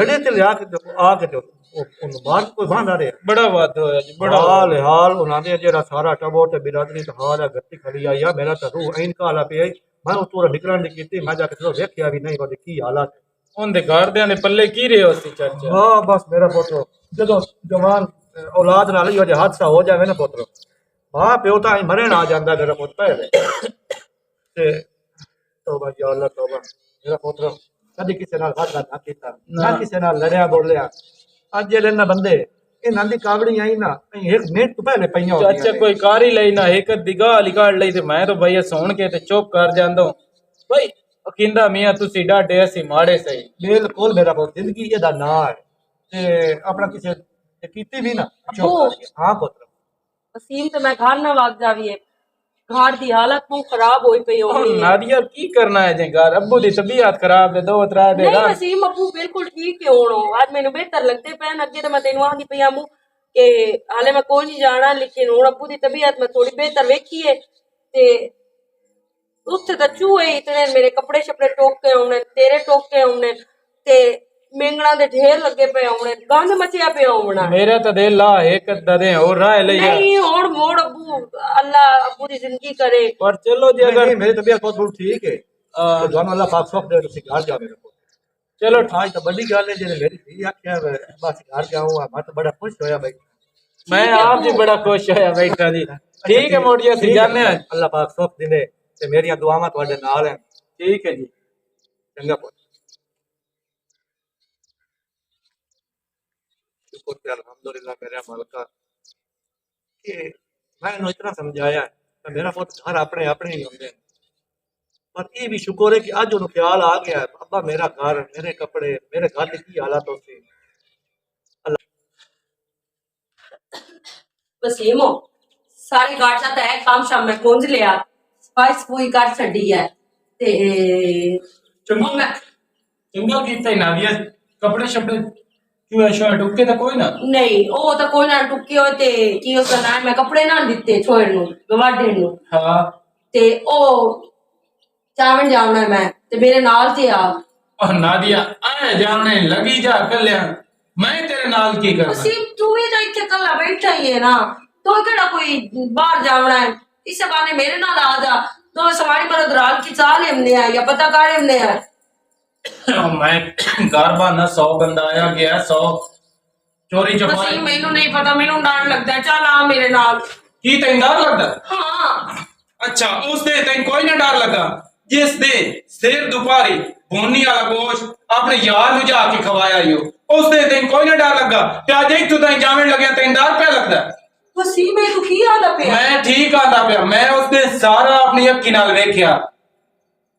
ਰੜੇ ਤੇ ਲਿਆ ਕੇ ਆ ਕੇ ਉਹਨੂੰ ਮਾਰ ਕੋਈ ਬਾਂਧਾ ਰਿਹਾ बड़ा वाद होया जी बड़ा ਹਾਲ ਉਹਨਾਂ ਦੇ ਜਿਹੜਾ ਸਾਰਾ ਟਬੋ ਤੇ ਬਿਰਾਦਰੀ ਦਾ ਹਾਲ ਹੈ ਗੱਤੀ ਖੜੀ ਆਈ ਆ ਮੇਰਾ ਤਾਂ ਰੂਹ ਐਨ ਕਾਲਾ ਪਿਆ ਮੈਂ ਉਹ ਤੋਂ ਨਿਕਲਣ ਦੀ ਕੀਤੀ ਮੈਂ ਜਾ ਕੇ ਚਲੋ ਵੇਖਿਆ ਵੀ ਨਹੀਂ ਉਹਦੇ ਕੀ ਹਾਲਾਤ ਉਹਦੇ ਘਰਦਿਆਂ ਦੇ ਪੱਲੇ ਕੀ ਰਹੇ ਸੀ ਚਰਚਾ ਹਾਂ ਬਸ ਮੇਰਾ ਪੁੱਤਰ ਜਦੋਂ ਜਵਾਨ ਔਲਾਦ ਨਾਲ ਹੀ ਉਹਦੇ ਹਾਦਸਾ ਹੋ ਜਾਵੇ ਨਾ ਪੁੱਤਰ ਮਾਂ ਪਿਓ ਤਾਂ ਮਰਨ ਆ ਜਾਂਦਾ ਮੇਰਾ ਪੁੱਤ ਪਹਿਲੇ ਤੇ ਤੋਬਾ ya Allah ਤੋਬਾ ਮੇਰਾ ਪੁੱਤਰ ਕਦੇ ਕਿਸੇ ਨਾਲ ਵਾਦਾ ਨਾ ਕੀਤਾ ਨਾ ਕਿਸੇ ਨਾਲ ਲੜਿਆ ਬੋਲਿਆ ਅੱਜ ਜਿਹੜੇ ਨਾ ਬੰਦੇ ਇਹਨਾਂ ਦੀ ਕਾਵੜੀ ਆਈ ਨਾ ਇੱਕ ਮਿੰਟ ਤੋਂ ਪਹਿਲੇ ਪਈਆਂ ਹੁੰਦੀਆਂ ਚਾਚਾ ਕੋਈ ਕਾਰ ਹੀ ਲਈ ਨਾ ਇੱਕ ਦਿਗਾ ਲਿਕਾੜ ਲਈ ਤੇ ਮੈਂ ਤਾਂ ਭਈਆ ਸੁਣ ਕੇ ਤੇ ਚੁੱਪ ਕਰ ਜਾਂਦਾ ਬਈ ਅਕਿੰਦਾ ਮੀਆਂ ਤੁਸੀਂ ਡਾਡੇ ਅਸੀਂ ਮਾੜੇ ਸਹੀ ਬਿਲਕੁਲ ਮੇਰਾ ਪੁੱਤ ਜ਼ਿੰਦਗੀ ਇਹਦਾ ਨਾਂ ਹੈ ਤੇ ਆਪਣਾ ਕਿਸੇ ਤੇ ਕੀਤੀ ਵੀ ਨਾ ਹਾਂ ਪੁੱਤਰ वसीम तो मैं घर ना भाग जावी है घर दी हालत बहुत खराब होई पई होनी है नादिया की करना है जे घर अब्बू दी तबीयत खराब है दो त्रै दे नहीं वसीम अब्बू बिल्कुल ठीक है होनो आज मैंने बेहतर लगते पे अगे तो मैं तेनू आंदी पई आमू के हाले मैं कोई नहीं जाना लेकिन हुन अब्बू दी तबीयत मैं थोड़ी बेहतर वेखी है ते उत्थे तो चूहे इतने मेरे कपड़े शपड़े टोक के आने तेरे टोक के आने ते मेंगणा दे ढेर लगे पे आने गंद मचिया पे आना मेरा तो दिल ला एक ददे और राह ले नहीं और मोड़ अब्बू अल्लाह अब्बू दी जिंदगी करे पर चलो जी अगर मेरी तबीयत बहुत बहुत ठीक है तो दोनों अल्लाह पाक सुख दे तुसी घर जा मेरे को चलो आज तो बड़ी गल है जेने मेरी धी आख्या बस घर जाऊंगा मैं तो बड़ा खुश होया भाई मैं आप जी बड़ा खुश होया बैठा जी ठीक है मोड़िया सी जाने अल्लाह पाक सुख दे ते मेरी दुआवां ਤੁਹਾਡੇ ਨਾਲ हैं ठीक है जी चंगा पुत शुक्र ते अल्हम्दुलिल्लाह मेरे मालिका कि मैं इन्हें इतना समझाया कि मेरा पुत घर अपने अपने ही होंगे पर ये भी शुक्र है कि अज उन्हें ख्याल आ गया है अब्बा मेरा घर मेरे कपड़े मेरे घर की हालत होती वसीमो सारी गाड़ियां तो है काम शाम में पहुंच लिया सफाई सफूई कर छड़ी है ते चंगा चंगा कीता ही नादिया कपड़े शपड़े क्यों ऐसा टुक्के तो कोई ना नहीं ओ तो कोई ना टुक्के हो ते की उसका नाम मैं कपड़े ना दिते छोड़ नु गवाडे नु हाँ ते ओ चावण जावना मैं ते मेरे नाल ते आ और नादिया आए जाने लगी जा कर लिया मैं तेरे नाल की करना वसीम तू ही तो इत्थे कल्ला बैठा ही है ना तो केड़ा कोई बाहर जावना है इस बहाने मेरे नाल आ जा तो सवारी पर दराल की चाल हमने है या पता काढ़ हमने है मैं घर बाना 100 बंदा आया गया 100 चोरी चपारी वसीम मैनू नहीं पता मैनू डर लगदा है चल आ मेरे नाल की तेन डर लगदा हाँ अच्छा उस दे तेन कोई ना डर लगा जिस दे शेर दुपारी भोनी वाला गोश्त अपने यार नु जाके खवाया यो उस दे तेन कोई ना डर लगा ते अज तू ताई जावन लगे तेन डर पे लगदा वसीम मैं तू की आदा पे मैं ठीक आंदा पिया मैं उस दे सारा अपनी अक्की नाल वेखिया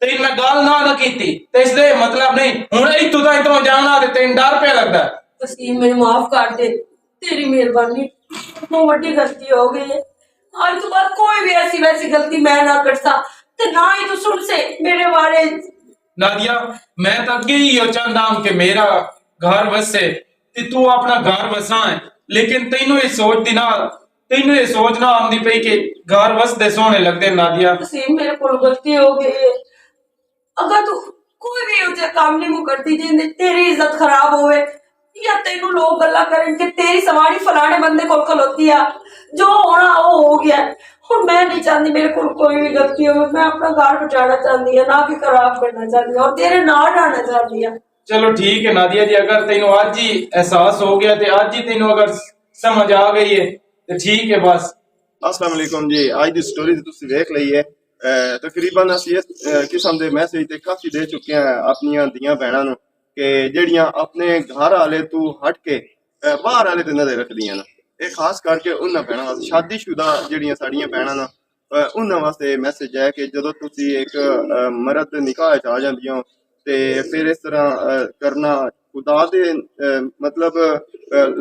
तेन मैं गल ना कीती ते इस दे मतलब नहीं हुन इतों ताई तो जाना ते तेन डर पे लगदा वसीम मेरे माफ कर दे तेरी मेहरबानी बहुत बड़ी गलती हो गई है आज तो बाद कोई भी ऐसी वैसी गलती मैं ना कर सा ते ना ही तू सुन से मेरे बारे नादिया मैं तो अगे ही यो चाहता हूं कि मेरा घर वसे ते तू अपना घर वसा है लेकिन तेनू ये सोच दी ना तेनू ये सोचना आंदी पई कि घर वसदे सोहने लगदे नादिया वसीम मेरे को गलती हो गई है अगर तू कोई भी उसे काम नहीं करती जिंदे तेरी इज्जत खराब होवे ਜਾਂ ਤੈਨੂੰ ਲੋਕ ਗੱਲਾਂ ਕਰਨ ਕਿ ਤੇਰੀ ਸਵਾਣੀ ਫਲਾਣੇ ਬੰਦੇ ਕੋਲ ਖਲੋਤੀ ਆ, ਜੋ ਹੋਣਾ ਉਹ ਹੋ ਗਿਆ। ਹੁਣ ਮੈਂ ਨਹੀਂ ਚਾਹੁੰਦੀ ਮੇਰੇ ਕੋਲ ਕੋਈ ਵੀ ਗਲਤੀ ਹੋਵੇ, ਮੈਂ ਆਪਣਾ ਘਰ ਬਚਾਉਣਾ ਚਾਹੁੰਦੀ ਹਾਂ, ਨਾ ਕਿ ਖਰਾਬ ਕਰਨਾ ਚਾਹੁੰਦੀ ਹਾਂ, ਔਰ ਤੇਰੇ ਨਾਲ ਰਹਿਣਾ ਚਾਹੁੰਦੀ ਹਾਂ। ਚਲੋ ਠੀਕ ਹੈ ਨਾਦੀਆ ਜੀ, ਅਗਰ ਤੈਨੂੰ ਅੱਜ ਹੀ ਅਹਿਸਾਸ ਹੋ ਗਿਆ ਤੇ ਅੱਜ ਹੀ ਤੈਨੂੰ ਅਗਰ ਸਮਝ ਆ ਗਈ ਹੈ ਤੇ ਠੀਕ ਹੈ ਬਸ। अस्सलाम वालेकुम जी। आज की स्टोरी तुम देख ली है। तकरीबन असी इस किस्म के मैसेज ते काफी दे चुके हैं अपनिया दियां भैनों नूं कि जेड़ियां अपने घर वाले तू हट के बाहर वाले ते नजर रखदियां ना। ये खास करके उन्हां भैनों वास्ते, शादीशुदा जेड़ियां साड़ियां भैनां ना, उन्हां वास्ते मैसेज है कि जदों तुसी एक मर्द निकाह च आ जांदियां हो ते फिर इस तरह करना खुदा दे मतलब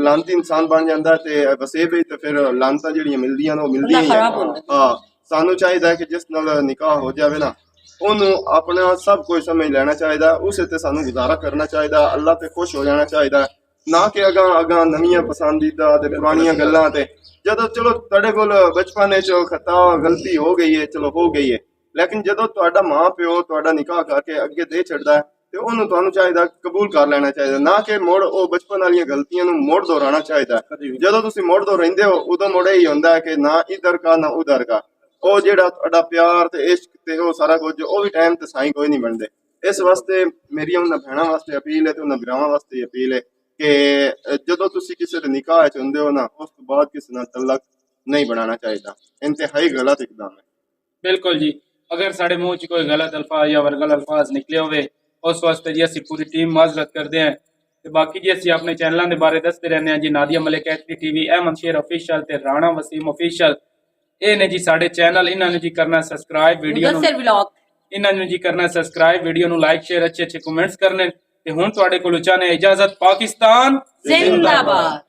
लानती इंसान बन जाता है ते वसे भी ते फिर लानतां जेहड़ियां मिलदियां ने मिलदियां ही हैं। हाँ, सानू चाहिए कि जिस नाल निकाह हो जाए ना ओनू अपना सब कुछ समझ लेना चाहिए, उस ते सानू गुजारा करना चाहिए, अल्लाह ते खुश हो जाना चाहिए, ना कि अगां अगां नवीं पसंदीदा ते पुरानियां गल्लां ते जदों चलो तुहाडे कोल बचपन च खता गलती हो गई है, चलो हो गई है, लेकिन जदों तुहाडा मां प्यो तुहाडा निकाह करके अगे दे छड़दा है ਤੇ ਉਹਨੂੰ ਤੁਹਾਨੂੰ ਚਾਹੀਦਾ ਕਬੂਲ ਕਰ ਲੈਣਾ ਚਾਹੀਦਾ, ਨਾ ਕਿ ਮੁੜ ਉਹ ਬਚਪਨ ਵਾਲੀਆਂ ਗਲਤੀਆਂ ਨੂੰ ਮੁੜ ਦੁਹਰਾਉਣਾ ਚਾਹੀਦਾ। ਜਦੋਂ ਤੁਸੀਂ ਮੁੜ ਦੁਹਰਾਉਂਦੇ ਹੋ ਉਦੋਂ ਮੁੜ ਹੀ ਹੁੰਦਾ ਹੈ ਕਿ ਨਾ ਇਧਰ ਕਾ ਨਾ ਉਧਰ ਕਾ, ਉਹ ਜਿਹੜਾ ਤੁਹਾਡਾ ਪਿਆਰ ਤੇ ਇਸ਼ਕ ਤੇ ਉਹ ਸਾਰਾ ਕੁਝ ਉਹ ਵੀ ਟਾਈਮ ਤੇ ਸਾਈਂ ਕੋਈ ਨਹੀਂ ਬਣਦੇ। ਇਸ ਵਾਸਤੇ ਮੇਰੀ ਉਹਨਾਂ ਭੈਣਾਂ ਵਾਸਤੇ ਅਪੀਲ ਹੈ ਤੇ ਉਹਨਾਂ ਵੀਰਾਵਾਂ ਵਾਸਤੇ ਅਪੀਲ ਹੈ ਕਿ ਜਦੋਂ ਤੁਸੀਂ ਕਿਸੇ ਦੇ ਨਿਕਾਹ ਚ ਹੁੰਦੇ ਹੋ ਨਾ, ਉਸ ਤੋਂ ਬਾਅਦ ਕਿਸੇ ਨਾਲ ਤਲਕ ਨਹੀਂ ਬਣਾਉਣਾ ਚਾਹੀਦਾ। ਇੰਤਹਾਈ ਗਲਤ ਇਕਦਾਮ ਹੈ। ਬਿਲਕੁਲ ਜੀ, ਅਗਰ ਸਾਡੇ ਮੂੰਹ 'ਚ ਕੋਈ ਗਲਤ ਅਲਫਾਜ਼ ਜਾਂ ਵਰਗਲ ਅਲਫਾਜ਼ ਨਿਕਲੇ ਹੋਵੇ ਉਸ ਵਾਸਤੇ ਜੀ ਅਸੀਂ ਪੂਰੀ ਟੀਮ ਮਾਜ਼ਰਤ ਕਰਦੇ ਹਾਂ। ਤੇ ਬਾਕੀ ਜੀ ਅਸੀਂ ਆਪਣੇ ਚੈਨਲਾਂ ਦੇ ਬਾਰੇ ਦੱਸਦੇ ਰਹਿੰਦੇ ਹਾਂ ਜੀ, ਨਾਦੀਆ ਮਲਿਕ HD TV, ਅਹਿਮਦ ਸ਼ੇਰ ਆਫੀਸ਼ੀਅਲ ਤੇ ਰਾਣਾ ਵਸੀਮ ਆਫੀਸ਼ੀਅਲ। ਇਹ ਨੇ ਜੀ ਸਾਡੇ ਚੈਨਲ, ਇਹਨਾਂ ਨੂੰ ਜੀ ਕਰਨਾ ਸਬਸਕ੍ਰਾਈਬ, ਵੀਡੀਓ ਨੂੰ ਇਹਨਾਂ ਨੂੰ ਜੀ ਕਰਨਾ ਸਬਸਕ੍ਰਾਈਬ, ਵੀਡੀਓ ਨੂੰ ਲਾਈਕ ਸ਼ੇਅਰ, ਅੱਛੇ ਕਮੈਂਟਸ ਕਰਨੇ। ਤੇ ਹੁਣ ਤੁਹਾਡੇ ਕੋਲੋਂ ਚਾਹਨੇ ਇਜਾਜ਼ਤ। ਪਾਕਿਸਤਾਨ ਜ਼ਿੰਦਾਬਾਦ।